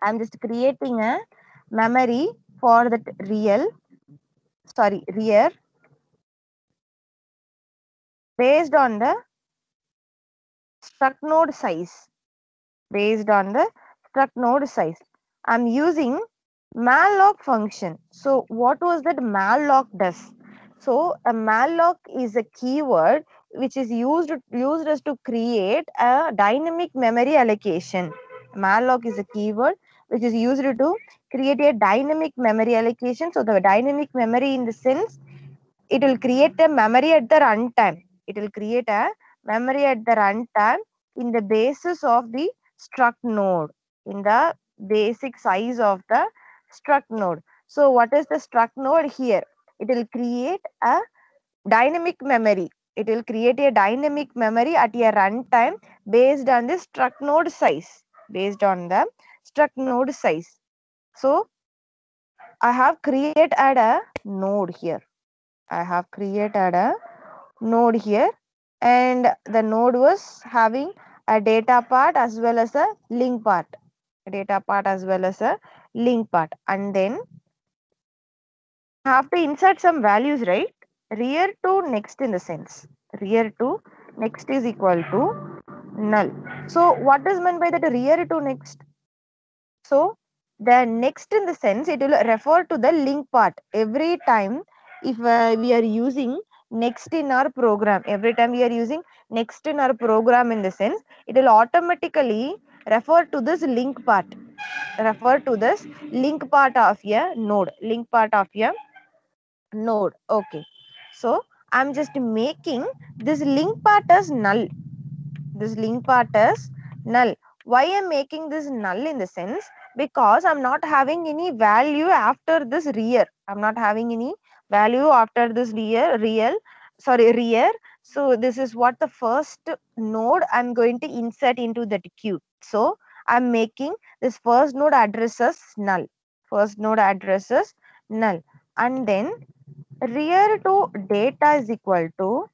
I'm just creating a memory for that rear based on the struct node size. I'm using malloc function. So what was that malloc does? So a malloc is a keyword which is used as to create a dynamic memory allocation. Malloc is a keyword which is used to create a dynamic memory allocation. So the dynamic memory in the sense, it will create a memory at the runtime. In the basis of the struct node, in the basic size of the struct node. So what is the struct node here? It will create a dynamic memory. At a runtime based on the struct node size. So I have created a node here. And the node was having a data part as well as a link part. And then I have to insert some values, right? Rear to next in the sense. Rear to next is equal to null. So what is meant by that rear to next? So the next in the sense, it will refer to the link part. Every time if we are using next in our program. Every time we are using next in our program, in the sense it will automatically refer to this link part, refer to this link part of a node, link part of a node. Okay, so I'm just making this link part as null. This link part is null. Why I'm making this null? In the sense, because I'm not having any value after this rear. I'm not having any value after this rear. So this is what the first node I'm going to insert into that queue. So I'm making this first node addresses null. First node addresses null. And then rear to data is equal to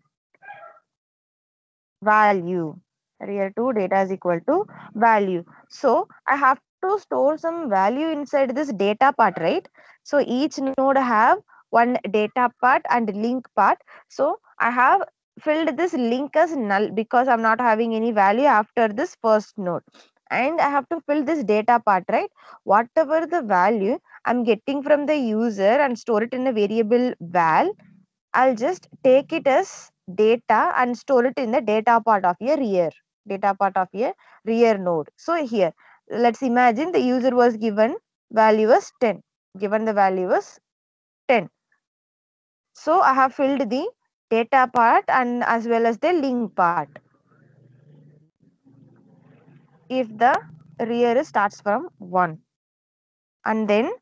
value. Rear to data is equal to value. So I have to store some value inside this data part, right? So each node have one data part and link part. So I have filled this link as null because I'm not having any value after this first node. And I have to fill this data part, right? Whatever the value I'm getting from the user and store it in a variable val, I'll just take it as data and store it in the data part of a rear node. So here, let's imagine the user was given value as 10. Given the value as 10. So I have filled the data part and as well as the link part. If the rear starts from 1. And then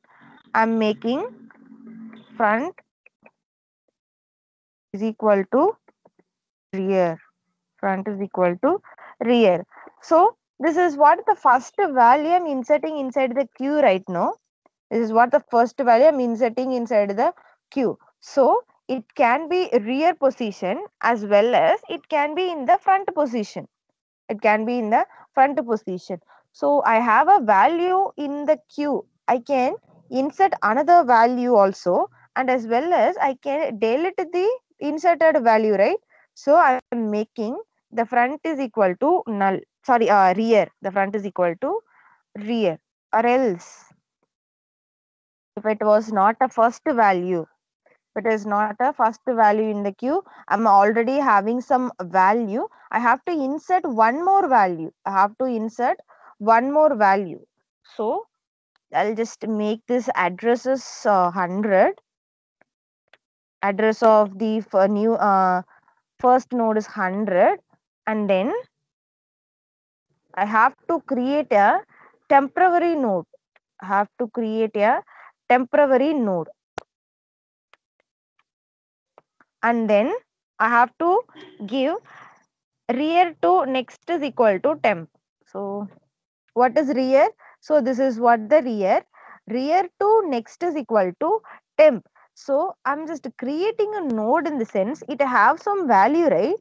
I'm making front is equal to rear. Front is equal to rear. So this is what the first value I'm inserting inside the queue right now. This is what the first value I'm inserting inside the queue. So it can be rear position as well as it can be in the front position. It can be in the front position. So I have a value in the queue. I can insert another value also, and as well as I can delete the inserted value, right? So I am making the front is equal to null. Sorry, rear. The front is equal to rear, or else if it was not a first value, if it is not a first value in the queue, I'm already having some value. I have to insert one more value. I have to insert one more value. So I'll just make this address as 100. Address of the new first node is 100, and then I have to create a temporary node. I have to create a temporary node, and then I have to give rear to next is equal to temp. So what is rear? So this is what the rear to next is equal to temp. So I'm just creating a node in the sense it have some value, right?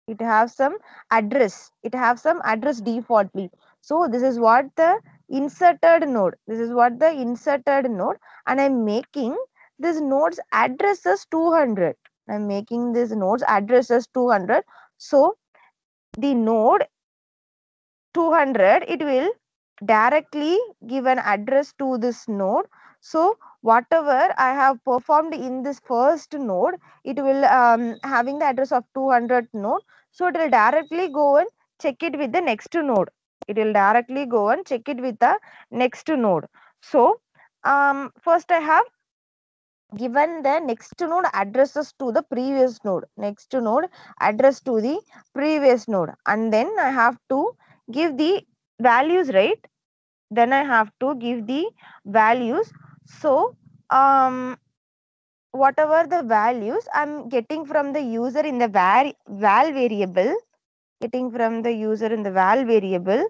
It have some address. It have some address defaultly. So this is what the inserted node. This is what the inserted node, and I'm making this node's address as 200. I'm making this node's address as 200. So the node 200, it will directly give an address to this node. So whatever I have performed in this first node, it will having the address of 200 node. So it will directly go and check it with the next node. It will directly go and check it with the next node. So first I have given the next node addresses to the previous node. Next node address to the previous node, and then I have to give the values, right? Then I have to give the values. So whatever the values I'm getting from the user in the val variable, getting from the user in the val variable,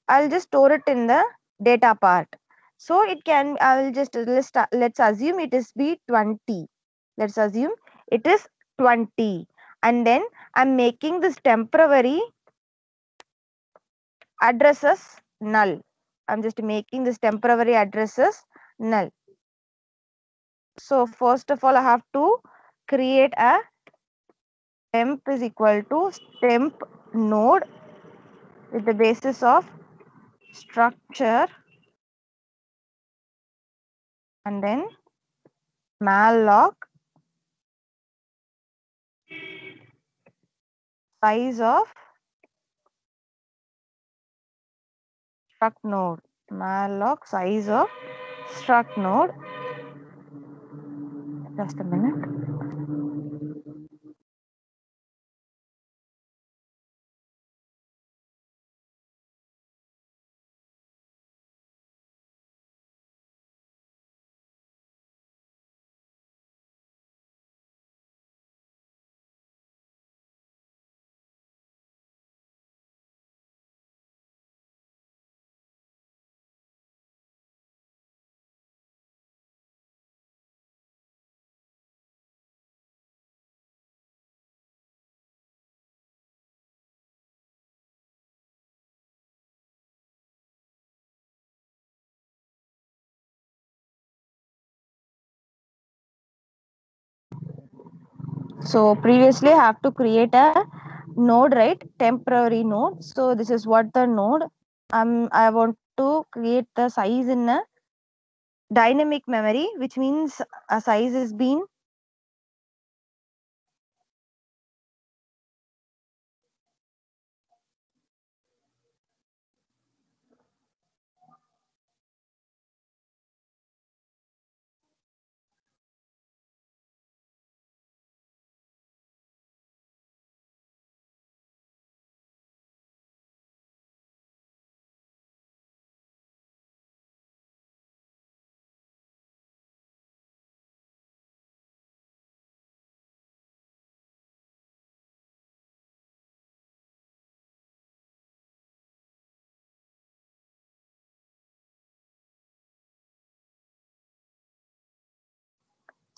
I'll just store it in the data part. So it can, I'll just let's assume it is be 20. Let's assume it is 20, and then I'm making this temporary addresses null. I'm just making this temporary addresses null. So first of all, I have to create a temp is equal to temp node with the basis of structure, and then malloc size of struct node. Malloc size of struct node. Just a minute. So previously I have to create a node, right? Temporary node. So this is what the node. I want to create the size in a dynamic memory, which means a size is being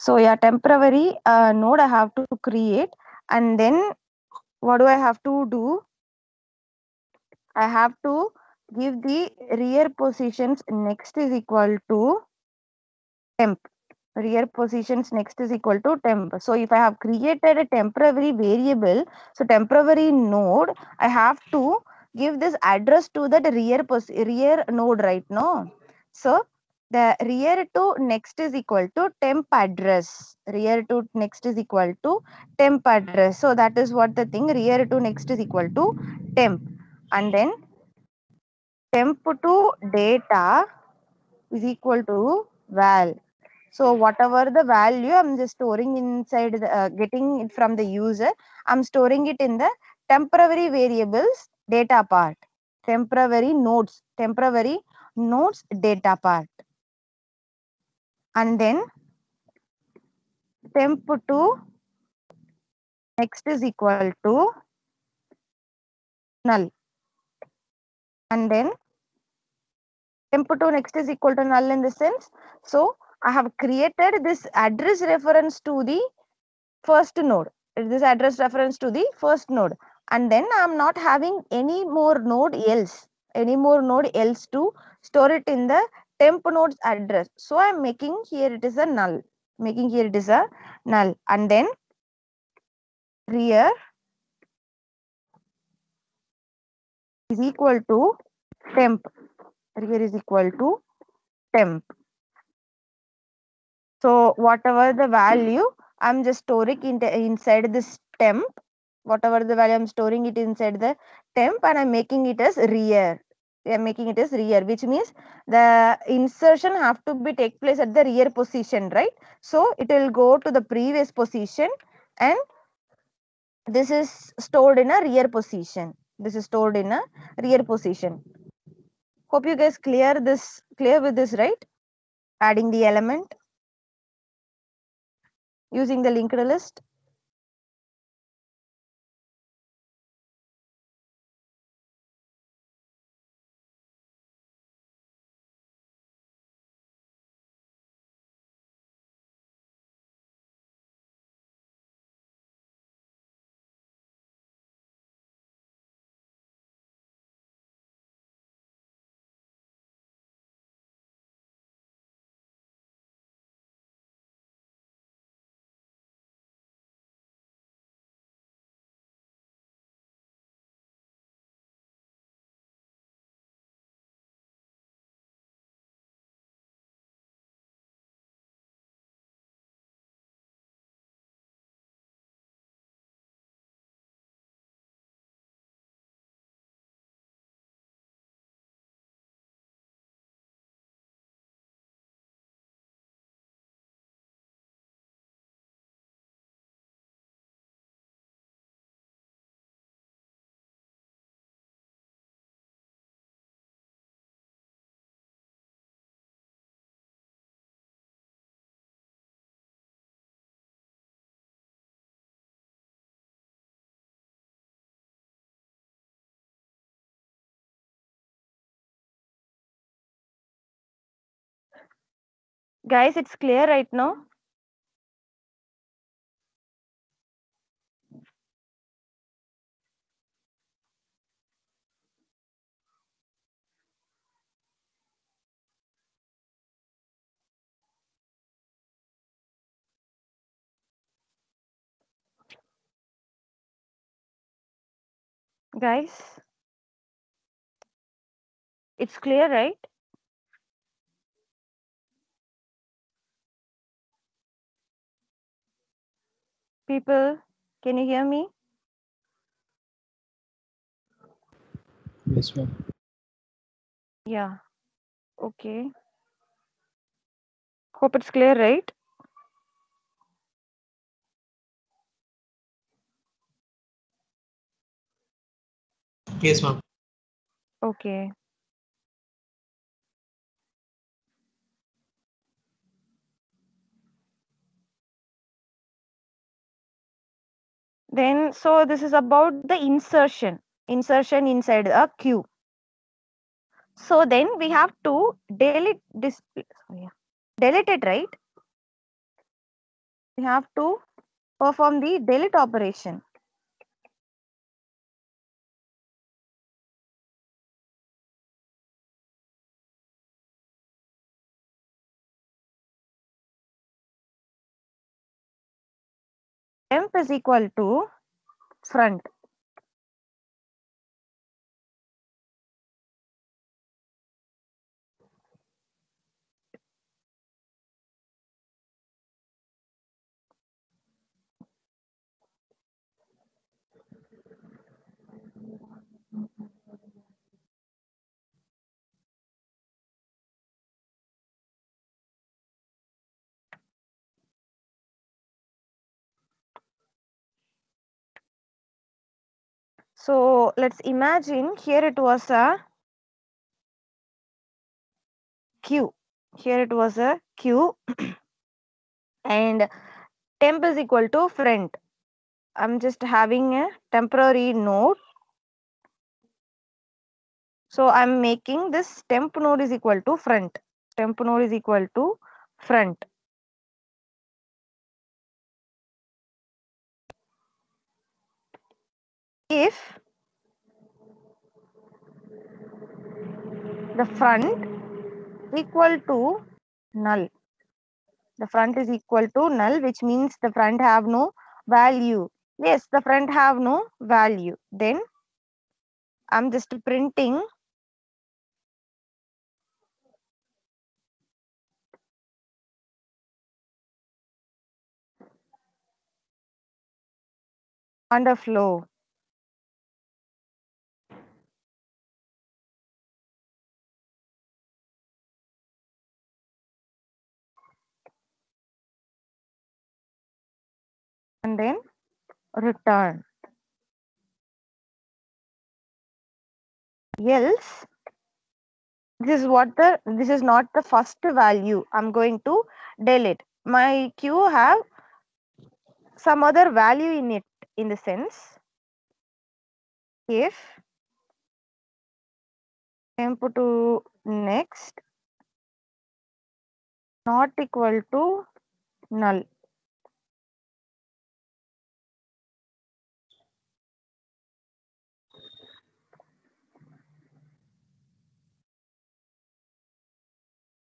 so yeah, temporary node I have to create, and then what do I have to do? I have to give the rear positions next is equal to temp. Rear positions next is equal to temp. So if I have created a temporary variable, so temporary node, I have to give this address to that rear node right now. So the rear to next is equal to temp address. Rear to next is equal to temp address. So that is what the thing, rear to next is equal to temp. And then temp to data is equal to val. So whatever the value I'm just storing inside the getting it from the user, I'm storing it in the temporary variables data part, temporary nodes data part. And then temp to next is equal to null. And then temp to next is equal to null in the sense, so I have created this address reference to the first node. This address reference to the first node, and then I'm not having any more node else to store it in the temp node's address. So I'm making here it is a null, and then rear is equal to temp. Rear is equal to temp. So whatever the value I'm just storing inside this temp, whatever the value I'm storing it inside the temp, and I'm making it as rear. I'm making it as rear, which means the insertion have to be take place at the rear position, right? So it will go to the previous position, and this is stored in a rear position. This is stored in a rear position. Hope you guys clear with this, right? Adding the element using the linked list. Guys, it's clear right now? Guys, it's clear, right? People, can you hear me?
Yes, ma'am.
Yeah. Okay. Hope it's clear, right?
Yes, ma'am.
Okay. Then, so this is about the insertion inside a queue. So then we have to delete this, delete it, right? We have to perform the delete operation. Temp is equal to front. So let's imagine here it was a queue. Here it was a queue and temp is equal to front. I'm just having a temporary node. So I'm making this temp node is equal to front. Temp node is equal to front. If the front equal to null, the front is equal to null, which means the front have no value. Yes, the front have no value. Then I'm just printing underflow. And then return. Else, this is not the first value. I'm going to delete. My queue have some other value in it, in the sense if temp to next not equal to null.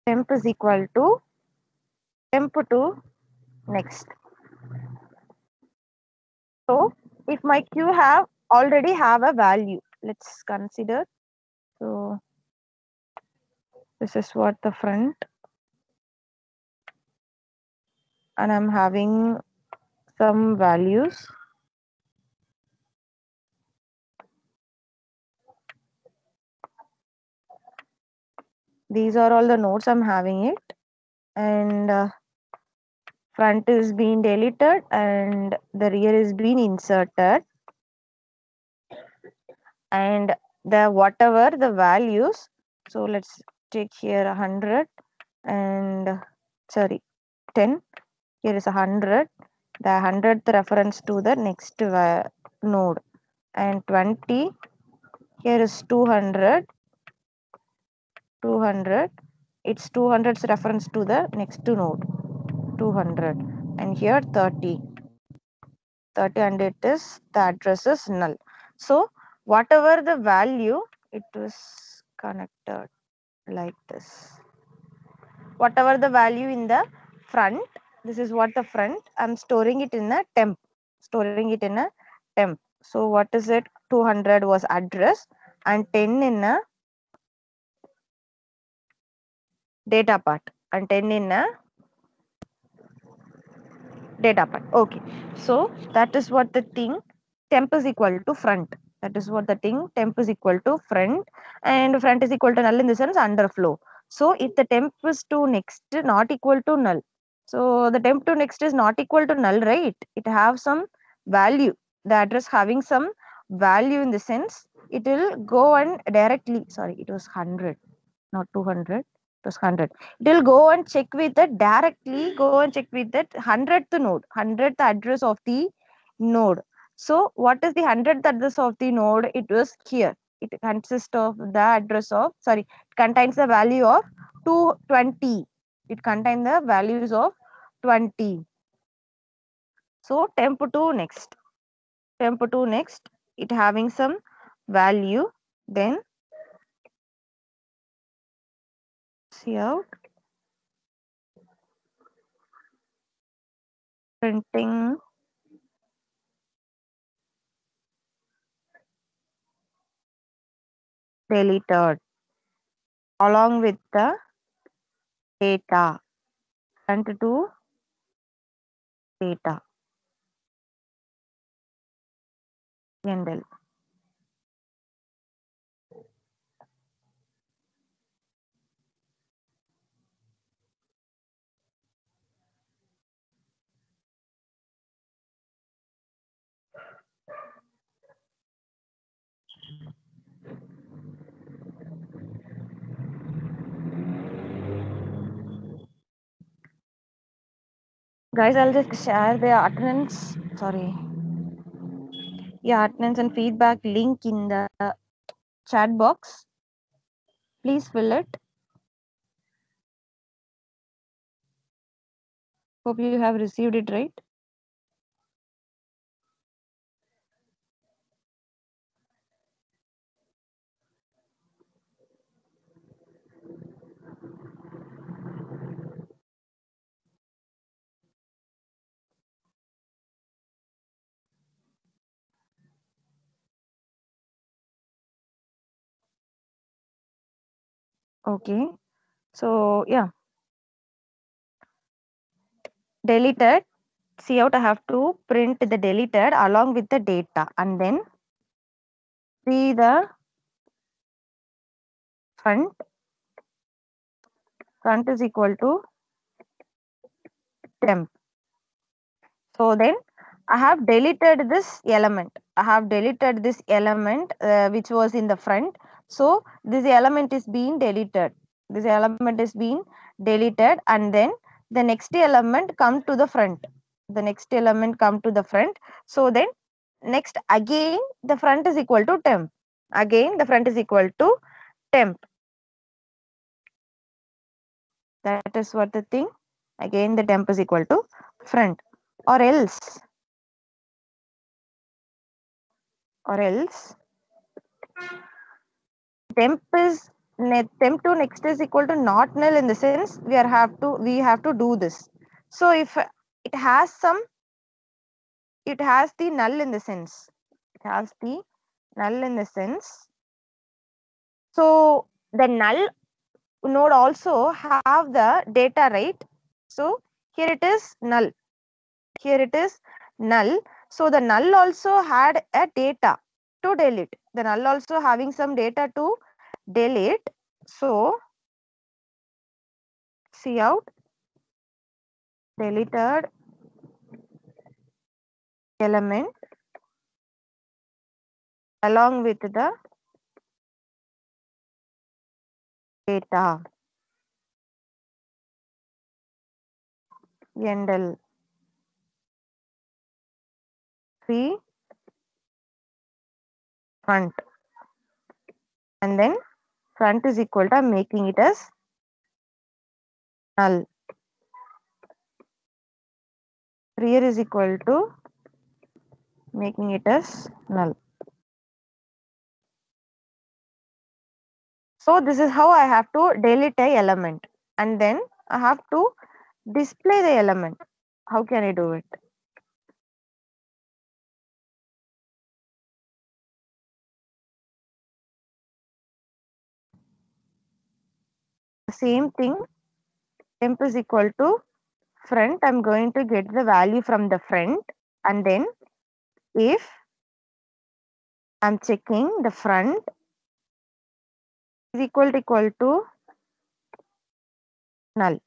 Temp is equal to temp to next. So if my queue have already have a value, let's consider. So this is what the front, and I'm having some values. These are all the nodes I'm having it, and front is being deleted and the rear is being inserted, and the whatever the values. So let's take here 100 and sorry 10. Here is 100. The 100th reference to the next node, and 20. Here is 200, 200, Its 200's reference to the next node, 200, and here 30, and it is the address is null. So whatever the value, it was connected like this. Whatever the value in the front, this is what the front, I'm storing it in a temp, So what is it? 200 was address and 10 in a data part, and 10 in a data part. Okay, so that is what the thing, temp is equal to front. That is what the thing, temp is equal to front, and front is equal to null in the sense underflow. So if the temp is to next not equal to null, so the temp to next is not equal to null, right? It have some value, the address having some value in the sense it will go and directly, sorry, it was 100, not 200, it was 100. It will go and check with the directly, go and check with that 100th node, 100th address of the node. So what is the 100th address of the node? It was here. It consists of the address of, sorry, it contains the value of 220. It contains the values of 20. So temp to next, it having some value, then see out printing deleted along with the data, front to data, handle. Guys, I'll just share the attendance, attendance and feedback link in the chat box. Please fill it. Hope you have received it, right? Okay. So yeah, deleted. See out, I have to print the deleted along with the data, and then see the front. Front is equal to temp. So then I have deleted this element. Which was in the front. So this element is being deleted. And then the next element come to the front. So then next again the front is equal to temp. That is what the thing. Again the temp is equal to front, or else temp to next is equal to not null in the sense we have to do this. So if it has the null in the sense, so the null node also have the data, right? So here it is null. So the null also had a data to delete. The null also having some data to delete. So see out deleted element along with the data. Yendel 3 front, and then front is equal to, I'm making it as null. Rear is equal to making it as null. So this is how I have to delete a element, and then I have to display the element. How can I do it? Same thing, temp is equal to front. I'm going to get the value from the front, and then if I'm checking the front is equal to null,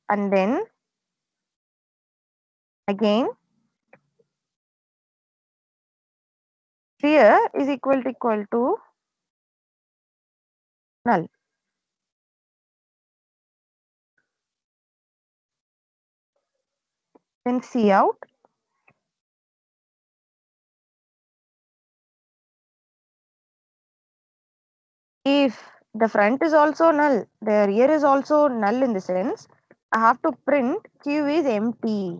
and then again rear is equal to null. Then cout if the front is also null, the rear is also null in the sense I have to print q is empty.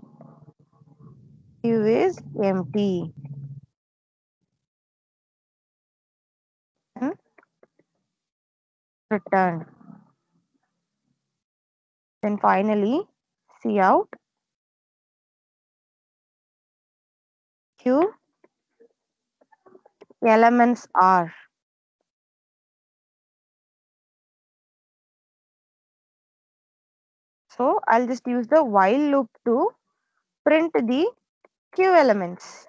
Q is empty. And return. Then finally cout q elements are. So I'll just use the while loop to print the q elements.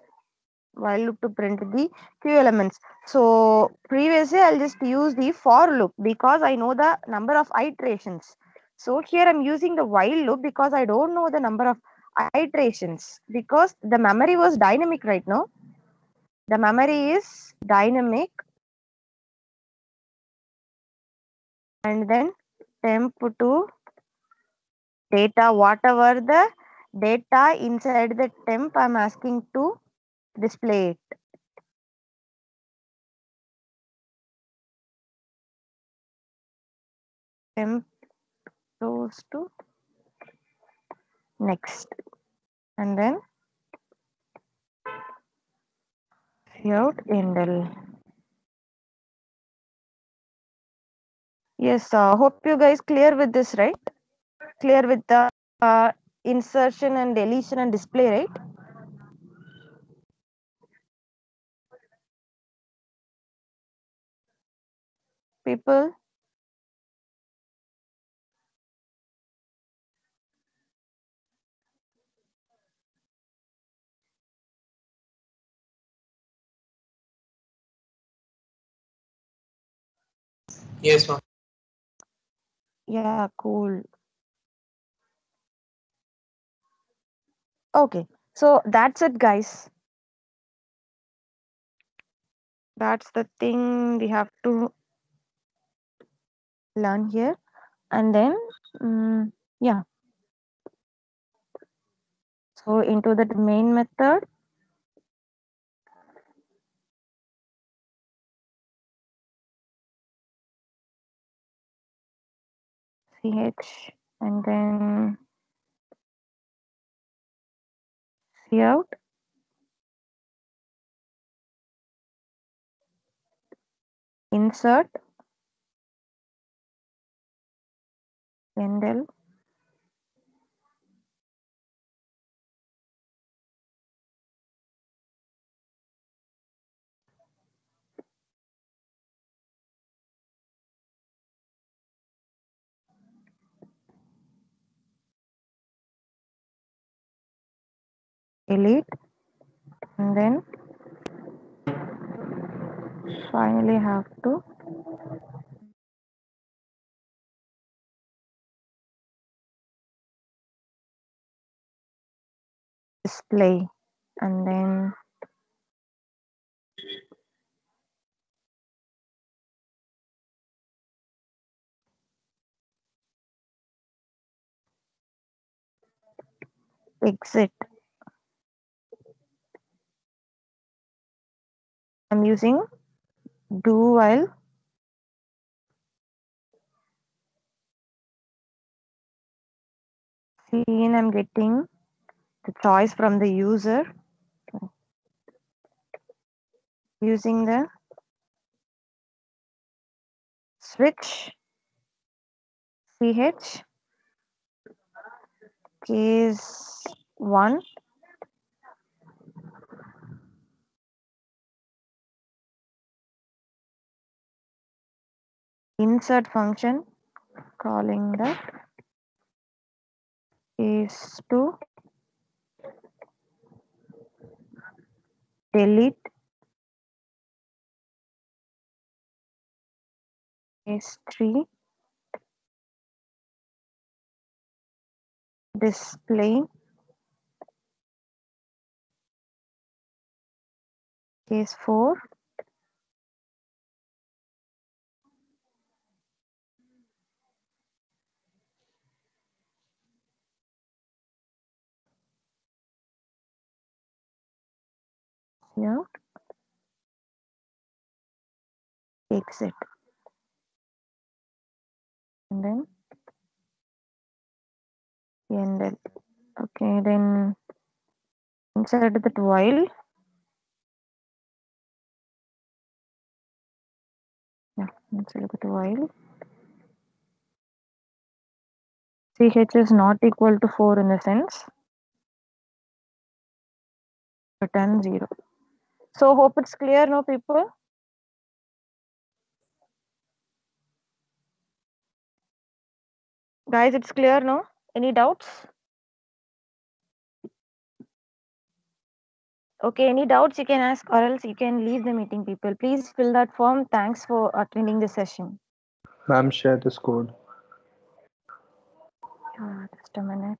While loop to print the q elements. So previously I'll just use the for loop because I know the number of iterations. So here I'm using the while loop because I don't know the number of iterations, because the memory was dynamic right now. The memory is dynamic, and then temp to data, whatever the data inside the temp I'm asking to display it. Temp goes to next, and then cout endl. Yes, hope you guys clear with this, right? Clear with the insertion and deletion and display, right? People,
Yes, ma'am.
yeah, cool. Okay, so that's it, guys. That's the thing we have to learn here, and then yeah. So into the main method, ch, and then cout, insert, endl, delete, and then finally have to display, and then exit. I'm using do while Again, I'm getting the choice from the user using the switch CH case 1 insert function calling the case 2 delete case 3 display case 4 here exit and then endl. Okay, then insert that while. Yeah, insert that while. CH is not equal to 4 in the sense. Return 0. So hope it's clear now, people. Guys, it's clear now. Any doubts? Okay, any doubts you can ask or else you can leave the meeting, people. Please fill that form. Thanks for attending the session.
Ma'am, share this code.
Just a minute.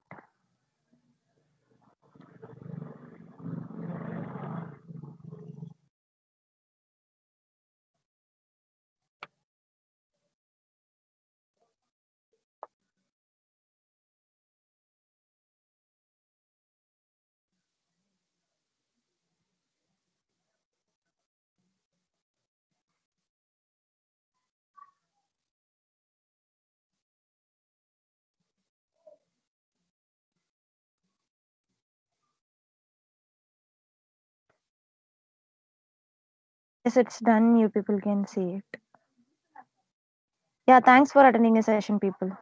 Yes, it's done. You people can see it. Yeah, thanks for attending the session, people.